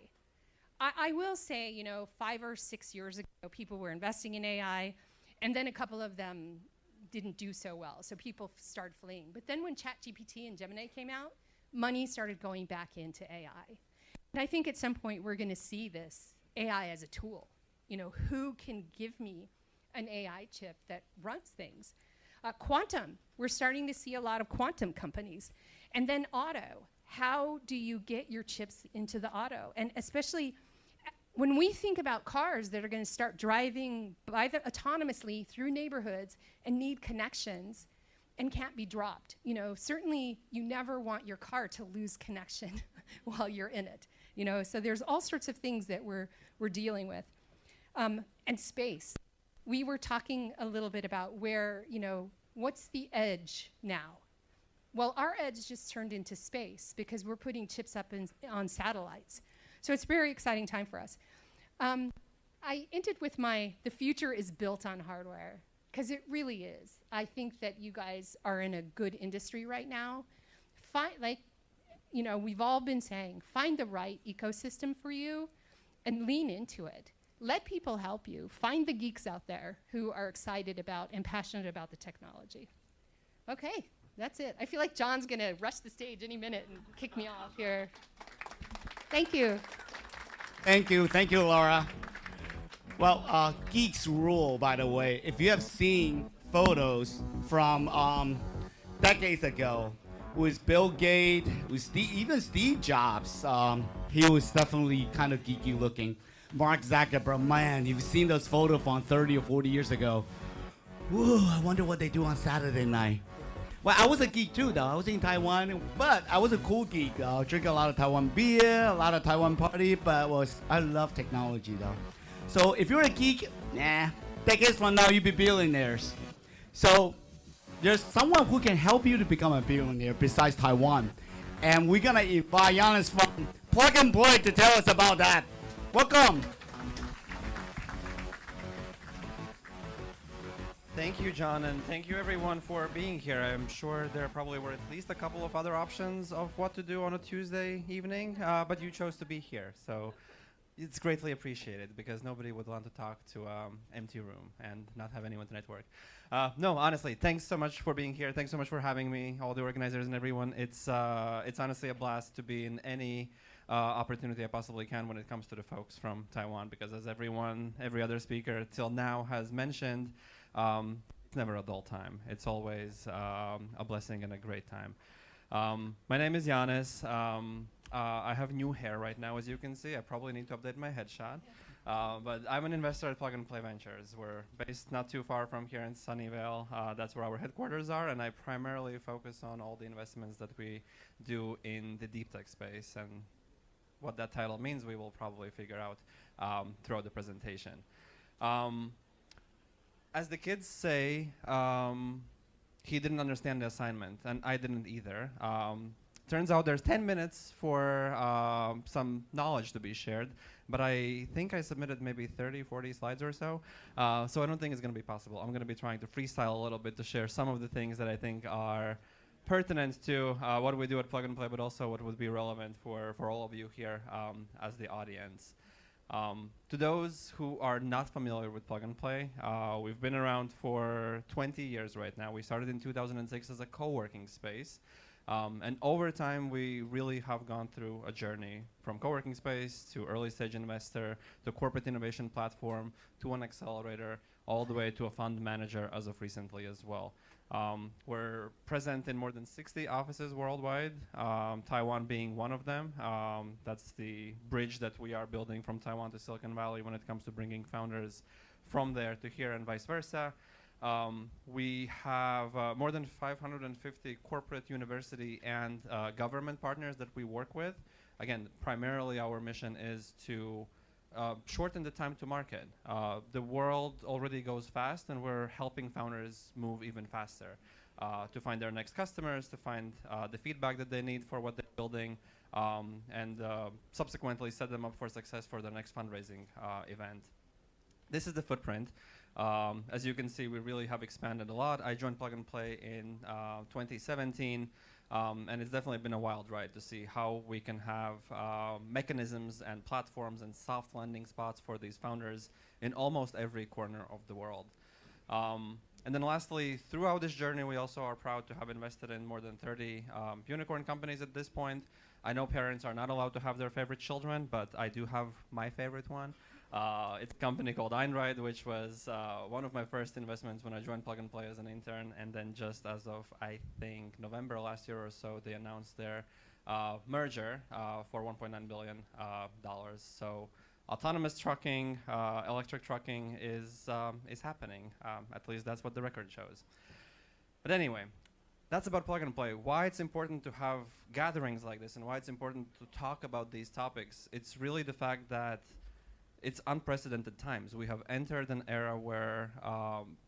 I will say, 5 or 6 years ago, people were investing in AI, and then a couple of them didn't do so well, so people started fleeing. But then when ChatGPT and Gemini came out, money started going back into AI. And I think at some point we're gonna see this AI as a tool. Who can give me an AI chip that runs things? Quantum, we're starting to see a lot of quantum companies. And then auto, how do you get your chips into the auto? And especially when we think about cars that are gonna start driving autonomously through neighborhoods and need connections and can't be dropped. Certainly you never want your car to lose connection while you're in it. So there's all sorts of things that we're dealing with. And space. We were talking a little bit about where, what's the edge now? Well, our edge just turned into space because we're putting chips up on satellites. So it's a very exciting time for us. I ended with the future is built on hardware, because it really is. I think that you guys are in a good industry right now. We've all been saying, find the right ecosystem for you and lean into it. Let people help you. Find the geeks out there who are excited about and passionate about the technology. Okay, that's it. I feel like John's gonna rush the stage any minute and kick me off here. Thank you. Thank you, Laura. Well, geeks rule, by the way. If you have seen photos from decades ago with Bill Gates, with even Steve Jobs, he was definitely kind of geeky looking. Mark Zuckerberg, man, you've seen those photos from 30 or 40 years ago. Whoa, I wonder what they do on Saturday night. Well, I was a geek too, though. I was in Taiwan, but I was a cool geek. Drink a lot of Taiwan beer, a lot of Taiwan party, but I love technology, though. So if you're a geek, decades from now, you'll be billionaires. So there's someone who can help you to become a billionaire besides Taiwan. And we're going to invite Giannis from Plug and Play to tell us about that. Welcome. Thank you, John, and thank you everyone for being here. I'm sure there probably were at least a couple of other options of what to do on a Tuesday evening, but you chose to be here. So it's greatly appreciated because nobody would want to talk to an empty room and not have anyone to network. No, honestly, thanks so much for being here. Thanks so much for having me, all the organizers and everyone. It's honestly a blast to be in any opportunity I possibly can when it comes to the folks from Taiwan, because as every other speaker till now has mentioned, it's never a dull time. It's always a blessing and a great time. My name is Giannis. I have new hair right now, as you can see. I probably need to update my headshot. But I'm an investor at Plug and Play Ventures. We're based not too far from here in Sunnyvale. That's where our headquarters are, and I primarily focus on all the investments that we do in the deep tech space. And what that title means, we will probably figure out throughout the presentation. As the kids say, he didn't understand the assignment, and I didn't either. Turns out there's 10 minutes for some knowledge to be shared, but I think I submitted maybe 30, 40 slides or so. So I don't think it's going to be possible. I'm going to be trying to freestyle a little bit to share some of the things that I think are pertinent to what we do at Plug and Play, but also what would be relevant for all of you here as the audience. To those who are not familiar with Plug and Play, we've been around for 20 years right now. We started in 2006 as a co-working space. And over time, we really have gone through a journey from co-working space to early stage investor, to corporate innovation platform, to an accelerator, all the way to a fund manager as of recently as well. We're present in more than 60 offices worldwide, Taiwan being one of them. That's the bridge that we are building from Taiwan to Silicon Valley when it comes to bringing founders from there to here and vice versa. We have more than 550 corporate, university, and government partners that we work with. Again, primarily our mission is to shorten the time to market. The world already goes fast, and we're helping founders move even faster to find their next customers, to find the feedback that they need for what they're building, and subsequently set them up for success for their next fundraising event. This is the footprint. As you can see, we really have expanded a lot. I joined Plug and Play in 2017. And it's definitely been a wild ride to see how we can have mechanisms and platforms and soft landing spots for these founders in almost every corner of the world. And then lastly, throughout this journey, we also are proud to have invested in more than 30 unicorn companies at this point. I know parents are not allowed to have their favorite children, but I do have my favorite one. It's a company called Einride, which was one of my first investments when I joined Plug and Play as an intern. And then just as of, I think, November last year or so, they announced their merger for $1.9 billion. So autonomous trucking, electric trucking is happening. At least that's what the record shows. But anyway, that's about Plug and Play. Why it's important to have gatherings like this and why it's important to talk about these topics, it's really the fact that it's unprecedented times. We have entered an era where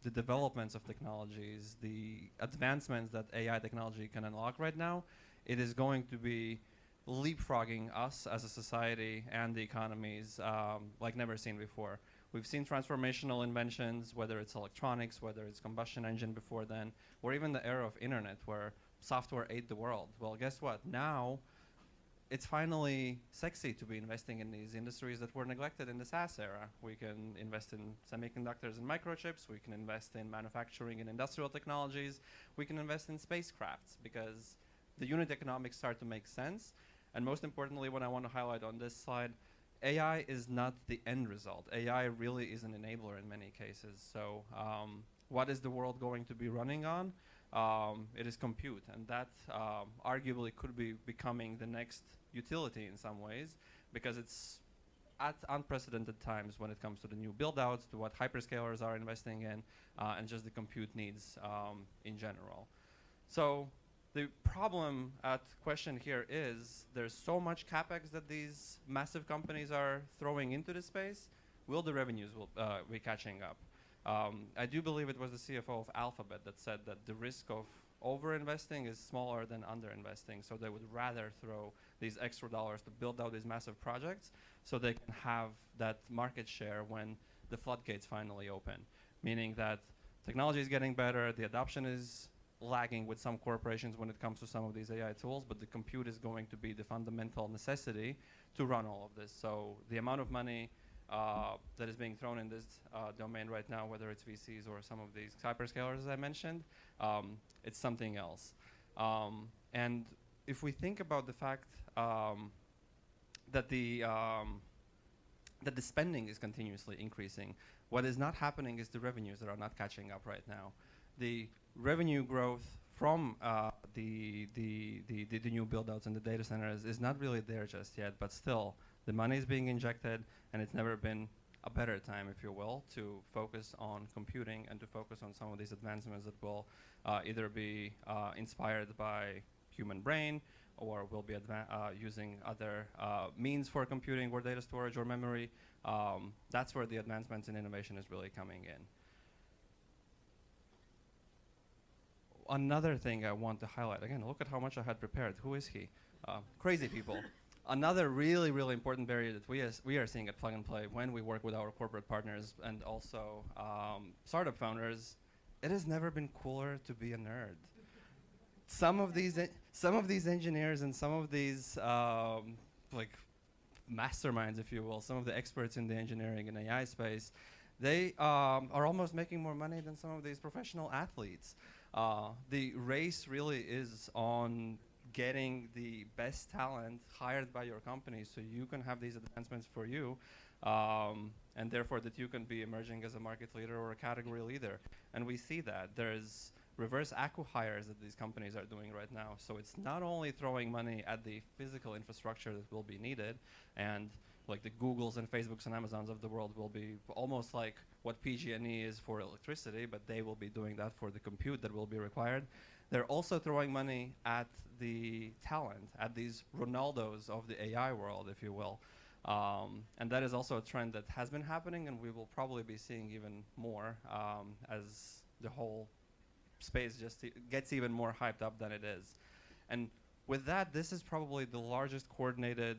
the developments of technologies, the advancements that AI technology can unlock right now, it is going to be leapfrogging us as a society and the economies like never seen before. We've seen transformational inventions, whether it's electronics, whether it's combustion engine before then, or even the era of internet where software ate the world. Well, guess what? Now, it's finally sexy to be investing in these industries that were neglected in the SaaS era. We can invest in semiconductors and microchips. We can invest in manufacturing and industrial technologies. We can invest in spacecrafts because the unit economics start to make sense. And most importantly, what I want to highlight on this slide, AI is not the end result. AI really is an enabler in many cases. So what is the world going to be running on? It is compute, and that arguably could be becoming the next utility in some ways, because it's at unprecedented times when it comes to the new build-outs, to what hyperscalers are investing in, and just the compute needs in general. So the problem at question here is there's so much capex that these massive companies are throwing into this space. Will the revenues be catching up? I do believe it was the CFO of Alphabet that said that the risk of over-investing is smaller than under-investing, so they would rather throw these extra dollars to build out these massive projects so they can have that market share when the floodgates finally open, meaning that technology is getting better, the adoption is lagging with some corporations when it comes to some of these AI tools, but the compute is going to be the fundamental necessity to run all of this. So the amount of money that is being thrown in this domain right now, whether it's VCs or some of these hyperscalers, as I mentioned, it's something else. And if we think about the fact that the spending is continuously increasing, what is not happening is the revenues that are not catching up right now. The revenue growth from the new build-outs and the data centers is not really there just yet, but still, the money is being injected, and it's never been a better time, if you will, to focus on computing and to focus on some of these advancements that will either be inspired by human brain or will be using other means for computing or data storage or memory. That's where the advancements in innovation is really coming in. Another thing I want to highlight, again, look at how much I had prepared. Who is he? Crazy people. Another really, really important barrier that we are seeing at Plug and Play when we work with our corporate partners and also startup founders, it has never been cooler to be a nerd. Some of these engineers and some of these like masterminds, if you will, some of the experts in the engineering and AI space, they are almost making more money than some of these professional athletes. The race really is on getting the best talent hired by your company so you can have these advancements for you, and therefore that you can be emerging as a market leader or a category leader. And we see that. There's reverse acqui-hires that these companies are doing right now. So it's not only throwing money at the physical infrastructure that will be needed, and like the Googles and Facebooks and Amazons of the world will be almost like what PG&E is for electricity, but they will be doing that for the compute that will be required. They're also throwing money at the talent, at these Ronaldos of the AI world, if you will. And that is also a trend that has been happening, and we will probably be seeing even more as the whole space just gets even more hyped up than it is. And with that, this is probably the largest coordinated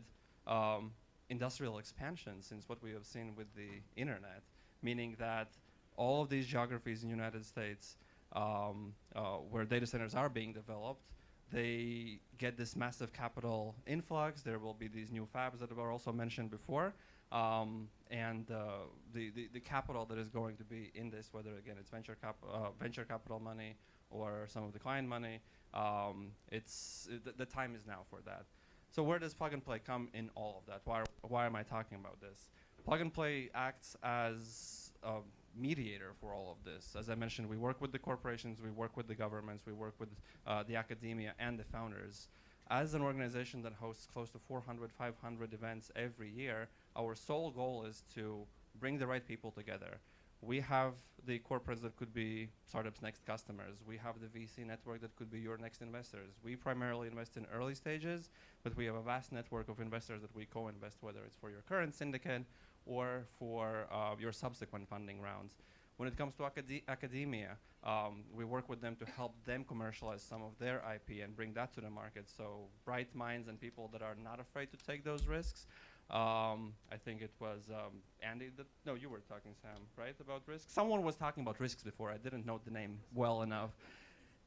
industrial expansion since what we have seen with the internet, meaning that all of these geographies in the United States where data centers are being developed, they get this massive capital influx. There will be these new fabs that were also mentioned before. And the capital that is going to be in this, whether again it's venture capital money or some of the client money, the time is now for that. So where does plug and play come in all of that? Why am I talking about this? Plug and play acts as a mediator for all of this. As I mentioned, we work with the corporations, we work with the governments, we work with the academia and the founders. As an organization that hosts close to 400, 500 events every year, our sole goal is to bring the right people together. We have the corporates that could be startups' next customers. We have the VC network that could be your next investors. We primarily invest in early stages, but we have a vast network of investors that we co-invest, whether it's for your current syndicate or for your subsequent funding rounds. When it comes to academia, we work with them to help them commercialize some of their IP and bring that to the market. So bright minds and people that are not afraid to take those risks. I think it was Andy no, you were talking, Sam, right, about risks? Someone was talking about risks before. I didn't know the name well enough.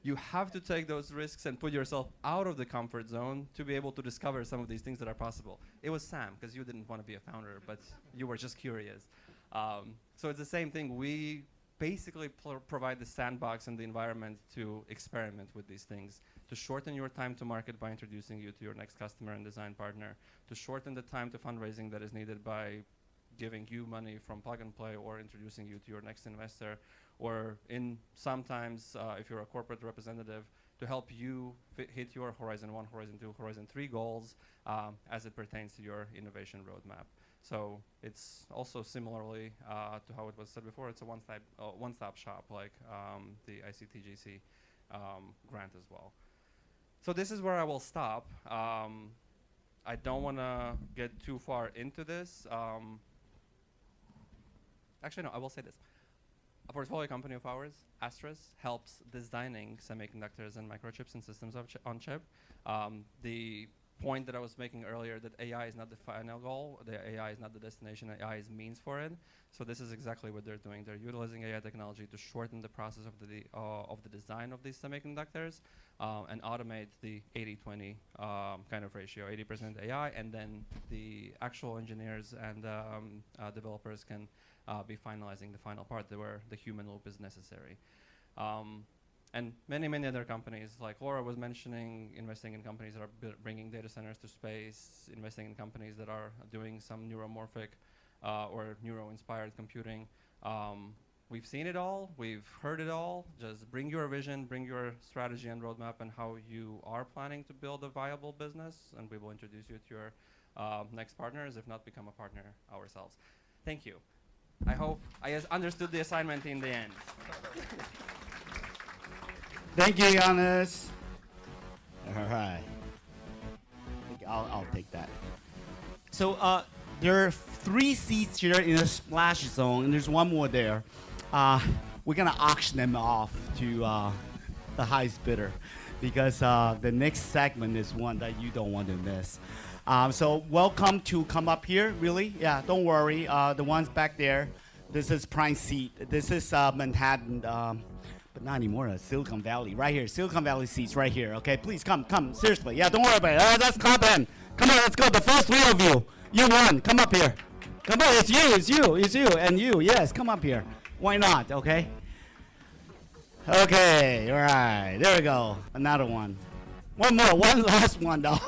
You have to take those risks and put yourself out of the comfort zone to be able to discover some of these things that are possible. It was Sam, because you didn't want to be a founder, but you were just curious. So it's the same thing. We basically provide the sandbox and the environment to experiment with these things, to shorten your time to market by introducing you to your next customer and design partner, to shorten the time to fundraising that is needed by giving you money from plug and play or introducing you to your next investor, or in sometimes, if you're a corporate representative, to help you hit your Horizon 1, Horizon 2, Horizon 3 goals as it pertains to your innovation roadmap. So it's also similarly to how it was said before, it's a one-stop shop like the ICTGC grant as well. So this is where I will stop. I don't want to get too far into this. Actually, no, I will say this. A portfolio company of ours, Astris, helps designing semiconductors and microchips and systems on chip. The point that I was making earlier, that AI is not the final goal, the AI is not the destination, AI is means for it. So this is exactly what they're doing. They're utilizing AI technology to shorten the process of the design of these semiconductors and automate the 80-20 kind of ratio, 80% AI, and then the actual engineers and developers can be finalizing the final part where the human loop is necessary. And many, many other companies, like Laura was mentioning, investing in companies that are bringing data centers to space, investing in companies that are doing some neuromorphic or neuro-inspired computing. We've seen it all, we've heard it all. Just bring your vision, bring your strategy and roadmap and how you are planning to build a viable business, and we will introduce you to your next partners, if not become a partner ourselves. Thank you. I hope I understood the assignment in the end. Thank you, Giannis. All right. I'll take that. So there are 3 seats here in the splash zone, and there's one more there. We're going to auction them off to the highest bidder because the next segment is one that you don't want to miss. So welcome to come up here, really. Yeah, don't worry. The ones back there, this is prime seat. This is Manhattan. But not anymore, Silicon Valley, right here. Silicon Valley seats right here, okay? Please come, seriously. Yeah, don't worry about it. Let's clap in. Come on, let's go. The first 3 of you. You won. Come up here. Come on, it's you, and you. Yes, come up here. Why not, okay? Okay, all right. There we go. Another one. One more, one last one, though.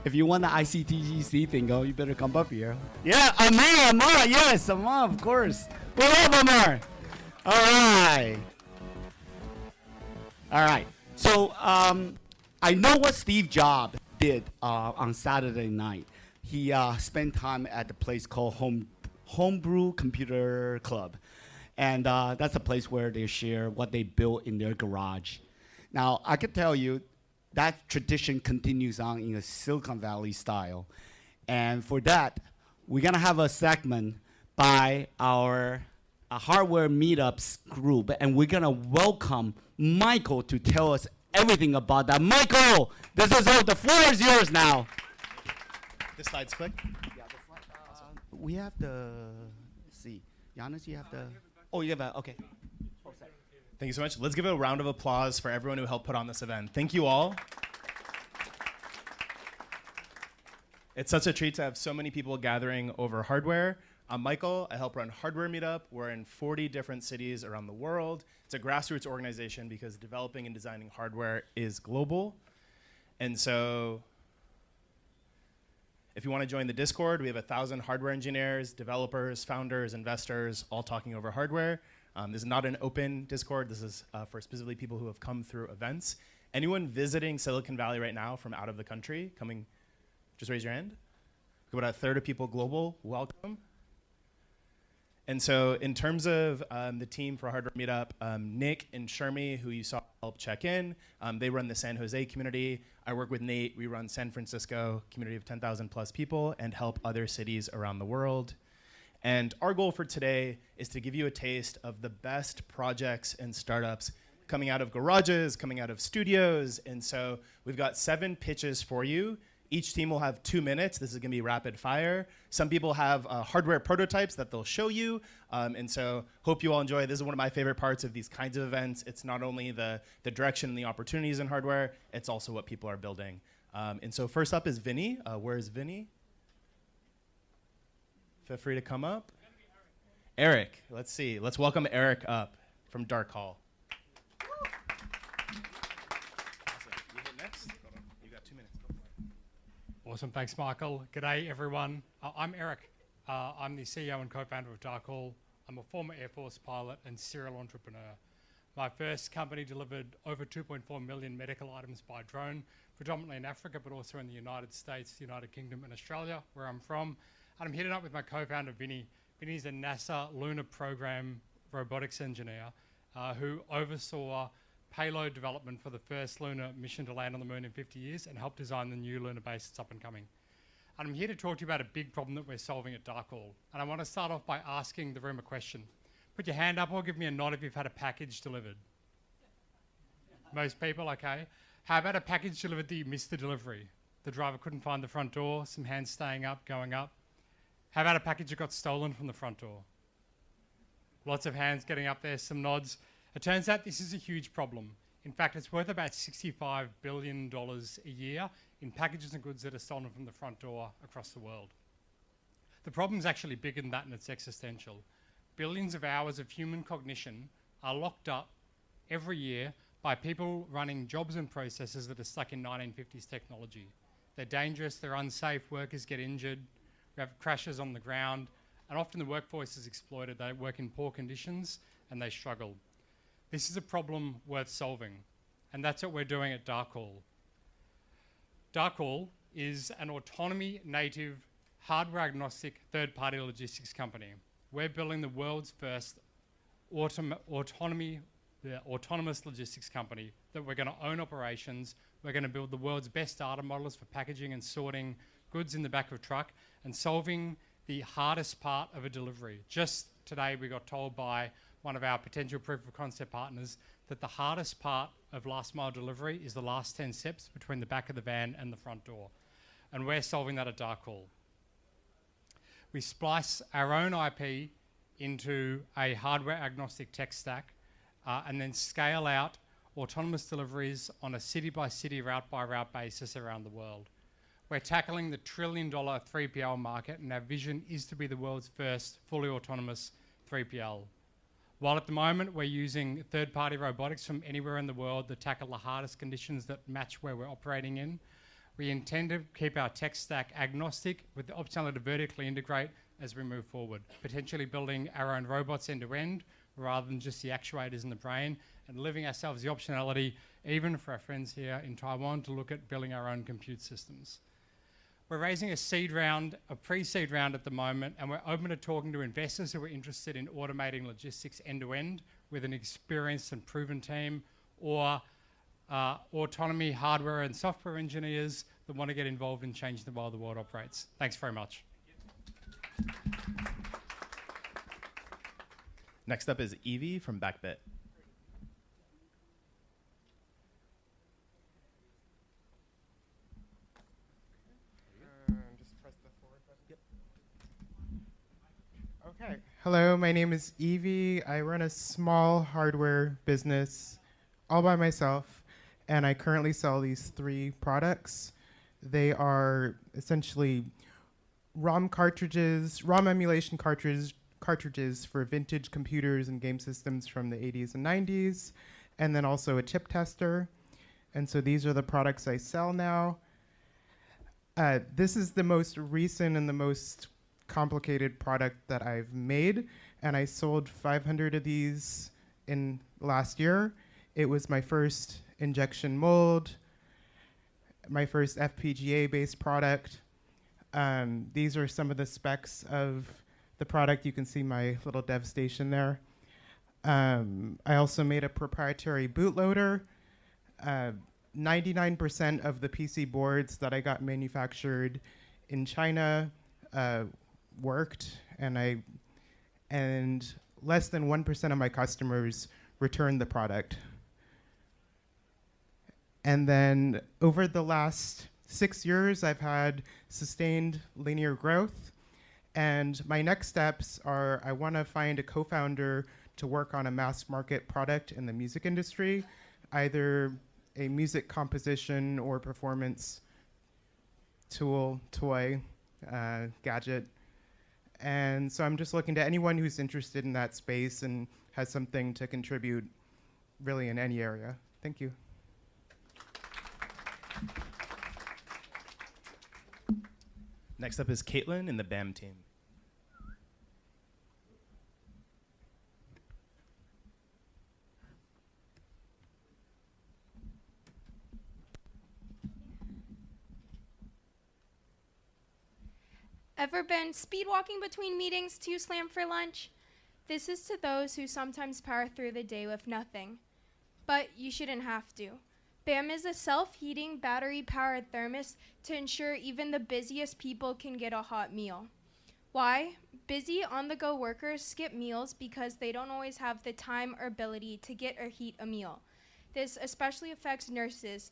If you want the ICTGC thing, you better come up here. Yeah, Amar, yes, Amar, of course. We love Amar. All right. So I know what Steve Jobs did on Saturday night. He spent time at the place called Homebrew Computer Club. And that's a place where they share what they built in their garage. Now, I can tell you that tradition continues on in a Silicon Valley style. And for that, we're gonna have a segment by our hardware meetups group, and we're gonna welcome Michael to tell us everything about that. Michael, this is all, the floor is yours now. The slides click. Yeah, the slide. We have the, let's see, Giannis, you have the, oh, you have a, okay. Thank you so much. Let's give a round of applause for everyone who helped put on this event. Thank you all. It's such a treat to have so many people gathering over hardware. I'm Michael. I help run Hardware Meetup. We're in 40 different cities around the world. It's a grassroots organization because developing and designing hardware is global. And so if you want to join the Discord, we have 1,000 hardware engineers, developers, founders, investors, all talking over hardware. This is not an open Discord. This is for specifically people who have come through events. Anyone visiting Silicon Valley right now from out of the country, coming, just raise your hand. About a third of people global, welcome. And so in terms of the team for Hardware Meetup, Nick and Shermy, who you saw help check in, they run the San Jose community. I work with Nate. We run San Francisco, community of 10,000 plus people, and help other cities around the world. And our goal for today is to give you a taste of the best projects and startups coming out of garages, coming out of studios. And so we've got 7 pitches for you. Each team will have 2 minutes. This is going to be rapid fire. Some people have hardware prototypes that they'll show you. And so hope you all enjoy. This is one of my favorite parts of these kinds of events. It's not only the direction and the opportunities in hardware, it's also what people are building. And so first up is Vinny. Where is Vinny? Feel free to come up. Eric, let's see. Let's welcome Eric up from Dark Hall. Awesome, thanks Michael. G'day everyone. I'm Eric. I'm the CEO and co-founder of Dark Hall. I'm a former Air Force pilot and serial entrepreneur. My first company delivered over 2.4 million medical items by drone, predominantly in Africa, but also in the United States, the United Kingdom and Australia, where I'm from. And I'm here tonight with my co-founder, Vinny. Vinny's a NASA lunar program robotics engineer who oversaw payload development for the first lunar mission to land on the moon in 50 years and helped design the new lunar base that's up and coming. And I'm here to talk to you about a big problem that we're solving at Dark Hall. And I want to start off by asking the room a question. Put your hand up or give me a nod if you've had a package delivered. Most people, okay. How about a package delivered that you missed the delivery? The driver couldn't find the front door, some hands staying up, going up. How about a package that got stolen from the front door? Lots of hands getting up there, some nods. It turns out this is a huge problem. In fact, it's worth about $65 billion a year in packages and goods that are stolen from the front door across the world. The problem is actually bigger than that, and it's existential. Billions of hours of human cognition are locked up every year by people running jobs and processes that are stuck in 1950s technology. They're dangerous, they're unsafe, workers get injured, we have crashes on the ground, and often the workforce is exploited. They work in poor conditions and they struggle. This is a problem worth solving, and that's what we're doing at Dark Hall. Dark Hall is an autonomy-native, hardware-agnostic, third-party logistics company. We're building the world's first autonomous logistics company that we're going to own operations. We're going to build the world's best data models for packaging and sorting goods in the back of a truck and solving the hardest part of a delivery. Just today we got told by one of our potential proof of concept partners that the hardest part of last mile delivery is the last 10 steps between the back of the van and the front door. And we're solving that at Dark Hall. We splice our own IP into a hardware agnostic tech stack and then scale out autonomous deliveries on a city by city, route by route basis around the world. We're tackling the $1 trillion 3PL market, and our vision is to be the world's first fully autonomous 3PL. While at the moment we're using third-party robotics from anywhere in the world that tackle the hardest conditions that match where we're operating in, we intend to keep our tech stack agnostic with the optionality to vertically integrate as we move forward, potentially building our own robots end-to-end rather than just the actuators in the brain, and leaving ourselves the optionality, even for our friends here in Taiwan, to look at building our own compute systems. We're raising a seed round, a pre-seed round at the moment, and we're open to talking to investors who are interested in automating logistics end-to-end with an experienced and proven team, or autonomy hardware and software engineers that want to get involved in changing the way the world operates. Thanks very much. Next up is Evie from Backbit. Just press the forward button. Yep. Okay. Hello, my name is Evie. I run a small hardware business all by myself, and I currently sell these 3 products. They are essentially ROM cartridges, ROM emulation cartridges for vintage computers and game systems from the 80s and 90s, and then also a chip tester. And so these are the products I sell now. This is the most recent and the most complicated product that I've made, and I sold 500 of these in last year. It was my first injection mold, my first FPGA-based product. These are some of the specs of the product. You can see my little dev station there. I also made a proprietary bootloader. 99% of the PC boards that I got manufactured in China worked, and less than 1% of my customers returned the product. And then over the last 6 years, I've had sustained linear growth. And my next steps are I want to find a co-founder to work on a mass market product in the music industry, either a music composition or performance tool, toy, gadget. And so I'm just looking to anyone who's interested in that space and has something to contribute really in any area. Thank you. Next up is Caitlin in the BAM team. Ever been speed walking between meetings too slammed for lunch? This is to those who sometimes power through the day with nothing. But you shouldn't have to. BAM is a self-heating, battery-powered thermos to ensure even the busiest people can get a hot meal. Why? Busy, on-the-go workers skip meals because they don't always have the time or ability to get or heat a meal. This especially affects nurses.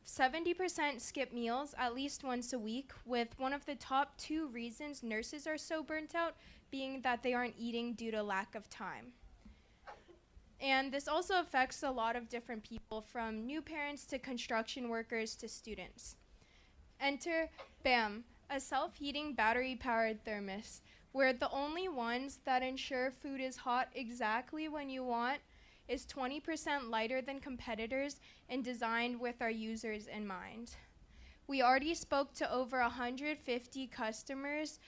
70% skip meals at least once a week, with one of the top 2 reasons nurses are so burnt out being that they aren't eating due to lack of time. And this also affects a lot of different people, from new parents to construction workers to students. Enter BAM, a self-heating battery-powered thermos. We're the only ones that ensure food is hot exactly when you want, is 20% lighter than competitors, and designed with our users in mind. We already spoke to over 150 customers,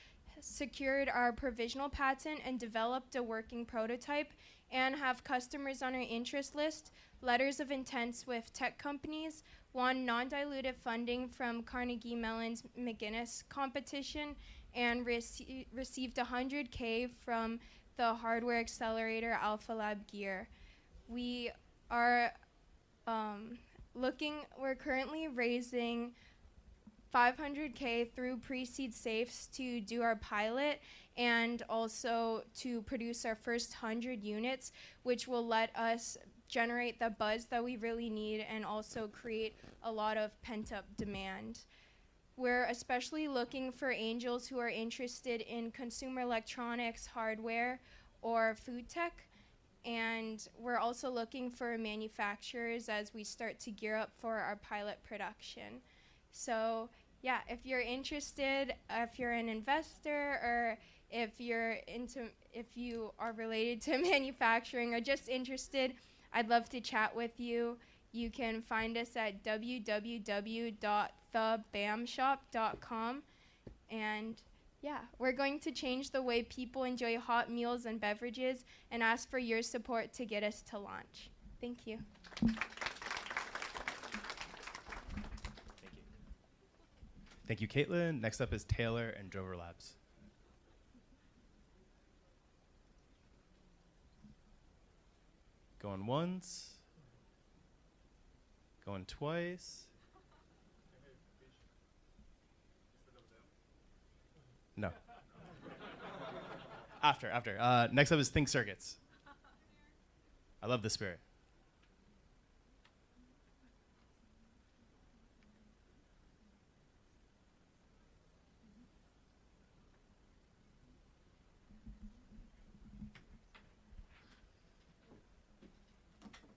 secured our provisional patent, and developed a working prototype, and have customers on our interest list, letters of intents with tech companies, won non-dilutive funding from Carnegie Mellon's McGinnis competition, and received $100K from the hardware accelerator Alpha Lab Gear. We are we're currently raising $500K through pre-seed safes to do our pilot, and also to produce our first 100 units, which will let us generate the buzz that we really need and also create a lot of pent-up demand. We're especially looking for angels who are interested in consumer electronics, hardware, or food tech. And we're also looking for manufacturers as we start to gear up for our pilot production. So yeah, if you're interested, if you're an investor, or if you are related to manufacturing or just interested, I'd love to chat with you. You can find us at www.thebamshop.com. And yeah, we're going to change the way people enjoy hot meals and beverages, and ask for your support to get us to launch. Thank you. Thank you, Caitlin. Next up is Taylor and Drover Labs. Going once. Going twice. No. After. Next up is think circuits. I love the spirit.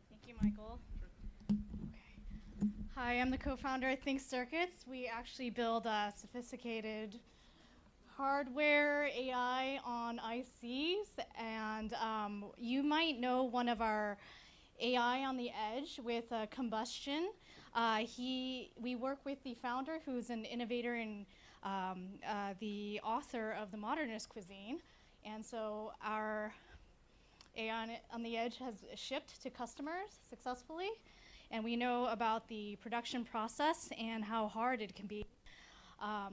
Thank you, Michael. Okay. Hi, I'm the co-founder of Think Circuits. We actually build sophisticated hardware AI on ICs, and you might know one of our AI on the edge with combustion. We work with the founder, who's an innovator and the author of the modernist cuisine, and so our AI on the edge has shipped to customers successfully, and we know about the production process and how hard it can be.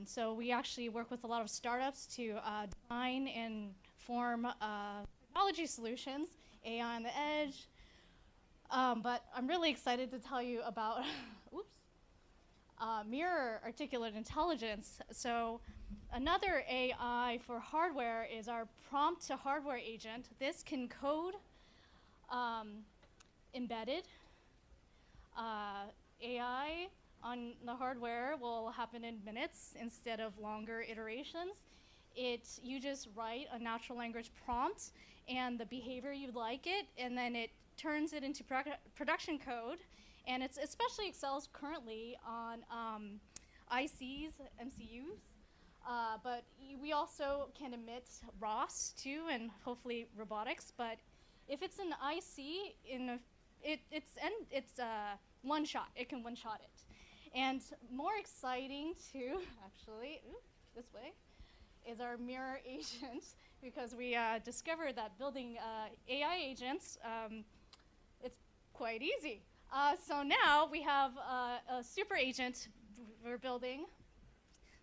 So we actually work with a lot of startups to design and form technology solutions, AI on the edge. But I'm really excited to tell you about mirror articulate intelligence. So another AI for hardware is our prompt to hardware agent. This can code embedded AI on the hardware will happen in minutes instead of longer iterations. You just write a natural language prompt and the behavior you'd like it, and then it turns it into production code. And it's especially excels currently on ICs, MCUs, but we also can emit ROS too, and hopefully robotics. But if it's an IC, it's one shot. It can one shot it. And more exciting too, actually, this way, is our mirror agent, because we discovered that building AI agents, it's quite easy. So now we have a super agent we're building.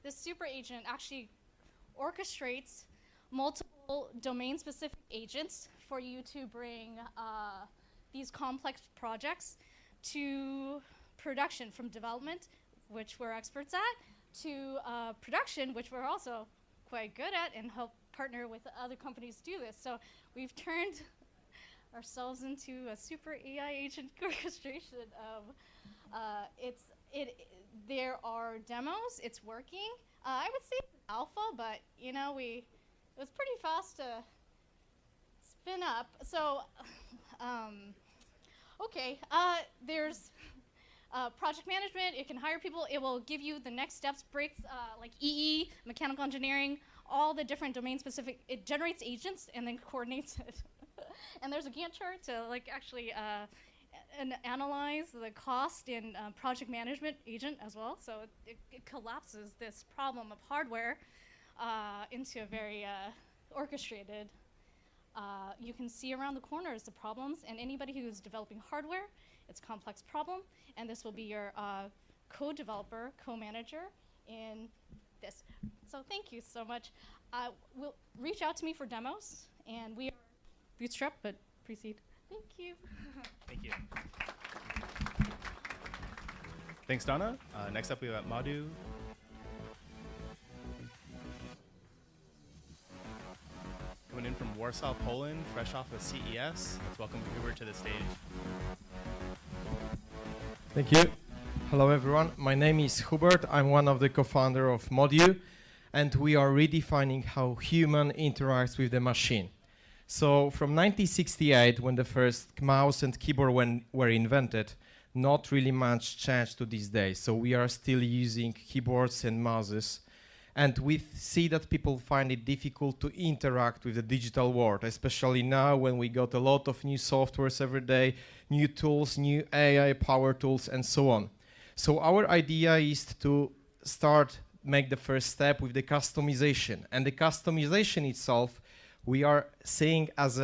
This super agent actually orchestrates multiple domain-specific agents for you to bring these complex projects to production, from development, which we're experts at, to production, which we're also quite good at, and help partner with other companies do this. So we've turned ourselves into a super AI agent orchestration of there are demos, it's working. I would say it's alpha, but you know, it was pretty fast to spin up. So okay, there's project management. It can hire people. It will give you the next steps, breaks like EE, mechanical engineering, all the different domain-specific. It generates agents and then coordinates it. And there's a Gantt chart to like actually analyze the cost in project management agent as well. So it collapses this problem of hardware into a very orchestrated. You can see around the corners the problems, and anybody who's developing hardware, it's a complex problem, and this will be your co-developer, co-manager in this. So thank you so much. Will reach out to me for demos, and we are bootstrap, but pre-seed. Thank you. Thank you. Thanks, Donna. Next up, we have Madhu. Coming in from Warsaw, Poland, fresh off of CES. Let's welcome Hubert to the stage. Thank you. Hello, everyone. My name is Hubert. I'm one of the co-founder of Modu, and we are redefining how human interacts with the machine. So from 1968, when the first mouse and keyboard were invented, not really much changed to these days. So we are still using keyboards and mouses. And we see that people find it difficult to interact with the digital world, especially now when we got a lot of new softwares every day, new tools, new AI power tools, and so on. So our idea is to make the first step with the customization. And the customization itself, we are seeing as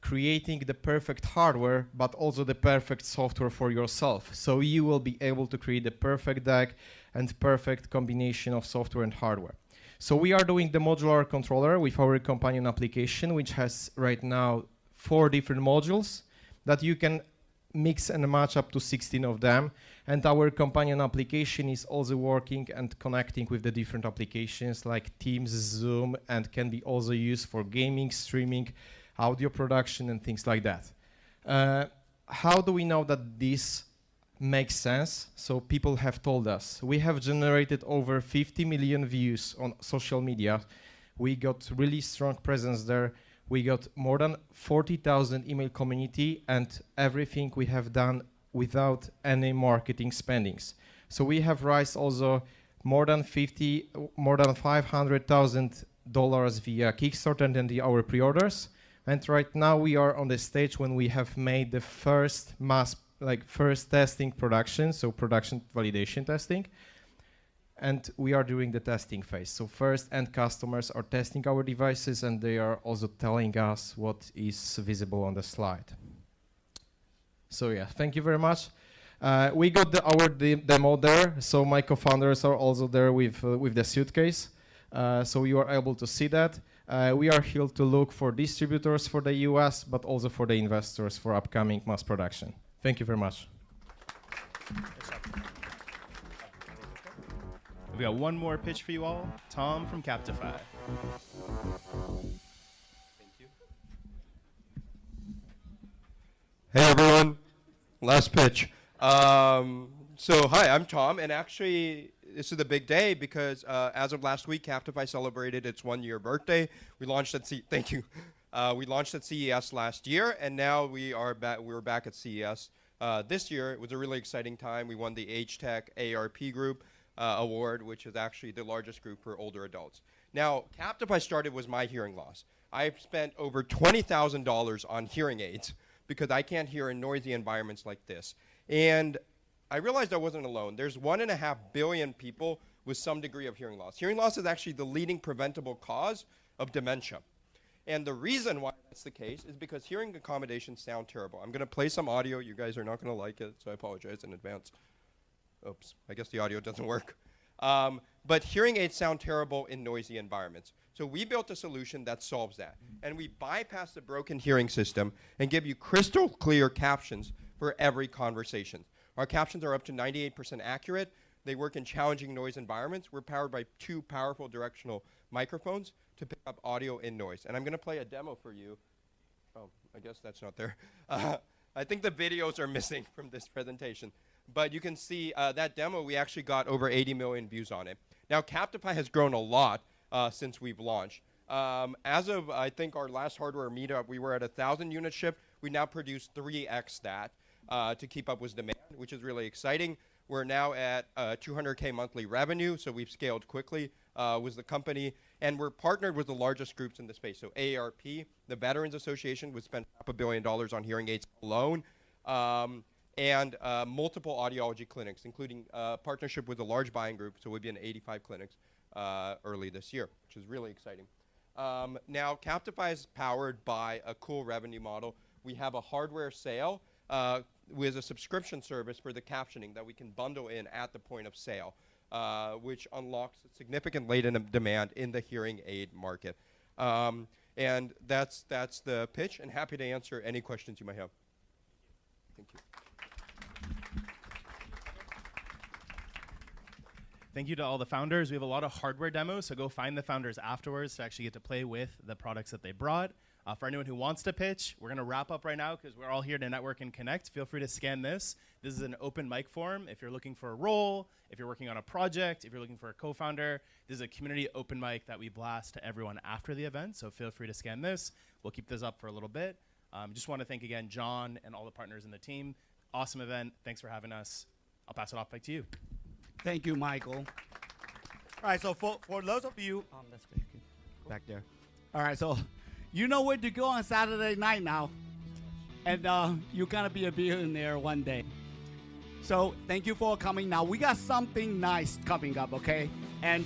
creating the perfect hardware, but also the perfect software for yourself. So you will be able to create the perfect deck and perfect combination of software and hardware. So we are doing the modular controller with our companion application, which has right now 4 different modules that you can mix and match up to 16 of them. And our companion application is also working and connecting with the different applications like Teams, Zoom, and can be also used for gaming, streaming, audio production, and things like that. How do we know that this makes sense? So people have told us. We have generated over 50 million views on social media. We got really strong presence there. We got more than 40,000 email community, and everything we have done without any marketing spendings. So we have raised also more than $500,000 via Kickstarter and then our pre-orders. And right now we are on the stage when we have made the first first testing production, so production validation testing. And we are doing the testing phase. So first end customers are testing our devices, and they are also telling us what is visible on the slide. So yeah, thank you very much. We got our demo there, so my co-founders are also there with the suitcase. So you are able to see that. We are here to look for distributors for the US, but also for the investors for upcoming mass production. Thank you very much. We got one more pitch for you all. Tom from Captify. Thank you. Hey everyone, last pitch. So hi, I'm Tom, and actually this is the big day because as of last week, Captify celebrated its 1-year birthday. We launched at thank you. We launched at CES last year, and now we're back at CES this year. It was a really exciting time. We won the Age-Tech ARP group award, which is actually the largest group for older adults. Now, Captify started was my hearing loss. I've spent over $20,000 on hearing aids because I can't hear in noisy environments like this. And I realized I wasn't alone. There's 1.5 billion people with some degree of hearing loss. Hearing loss is actually the leading preventable cause of dementia. And the reason why that's the case is because hearing accommodations sound terrible. I'm going to play some audio. You guys are not going to like it, so I apologize in advance. Oops, I guess the audio doesn't work. But hearing aids sound terrible in noisy environments. So we built a solution that solves that. And we bypass the broken hearing system and give you crystal clear captions for every conversation. Our captions are up to 98% accurate. They work in challenging noise environments. We're powered by 2 powerful directional microphones to pick up audio and noise. And I'm going to play a demo for you. Oh, I guess that's not there. I think the videos are missing from this presentation. But you can see that demo, we actually got over 80 million views on it. Now, Captify has grown a lot since we've launched. As of, I think, our last hardware meetup, we were at 1,000 units shipped. We now produce 3x that to keep up with demand, which is really exciting. We're now at 200K monthly revenue, so we've scaled quickly with the company. And we're partnered with the largest groups in the space. So AARP, the Veterans Association, would spend $500 million on hearing aids alone. And multiple audiology clinics, including partnership with a large buying group, so we'll be in 85 clinics early this year, which is really exciting. Now, Captify is powered by a cool revenue model. We have a hardware sale with a subscription service for the captioning that we can bundle in at the point of sale, which unlocks significant latent demand in the hearing aid market. And that's the pitch, and happy to answer any questions you might have. Thank you. Thank you to all the founders. We have a lot of hardware demos, so go find the founders afterwards to actually get to play with the products that they brought. For anyone who wants to pitch, we're going to wrap up right now because we're all here to network and connect. Feel free to scan this. This is an open mic forum. If you're looking for a role, if you're working on a project, if you're looking for a co-founder, this is a community open mic that we blast to everyone after the event, so feel free to scan this. We'll keep this up for a little bit. Just want to thank again John and all the partners in the team. Awesome event. Thanks for having us. I'll pass it off back to you. Thank you, Michael. All right, so for those of you, that's great. Back there. All right, so you know where to go on Saturday night now, and you're gonna be a billionaire one day. So thank you for coming. Now we got something nice coming up, okay? And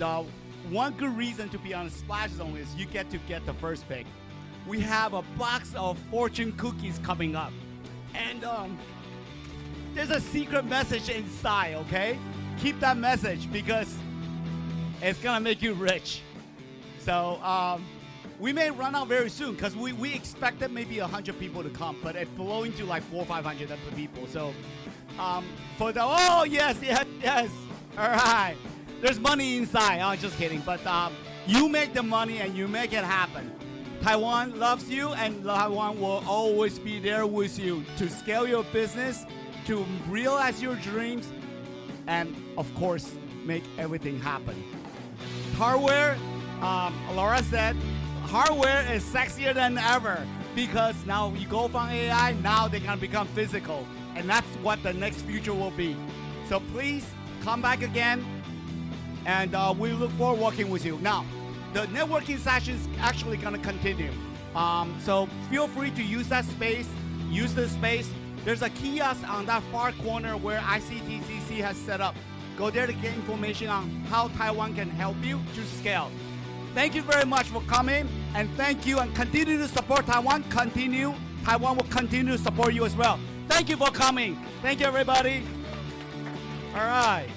one good reason to be on Splash Zone is you get to get the first pick. We have a box of fortune cookies coming up, and there's a secret message inside, okay? Keep that message because it's gonna make you rich. So we may run out very soon because we expected maybe 100 people to come, but it's blowing to like 400 or 500 people. So for the, oh, yes. All right. There's money inside. Oh, just kidding. But you make the money and you make it happen. Taiwan loves you, and Taiwan will always be there with you to scale your business, to realize your dreams, and of course, make everything happen. Hardware, Laura said, hardware is sexier than ever because now you go from AI, now they're gonna become physical. And that's what the next future will be. So please come back again, and we look forward to working with you. Now, the networking session is actually gonna continue. So feel free to use that space, use the space. There's a kiosk on that far corner where ICTCC has set up. Go there to get information on how Taiwan can help you to scale. Thank you very much for coming, and thank you, and continue to support Taiwan. Taiwan will continue to support you as well. Thank you for coming. Thank you, everybody. All right.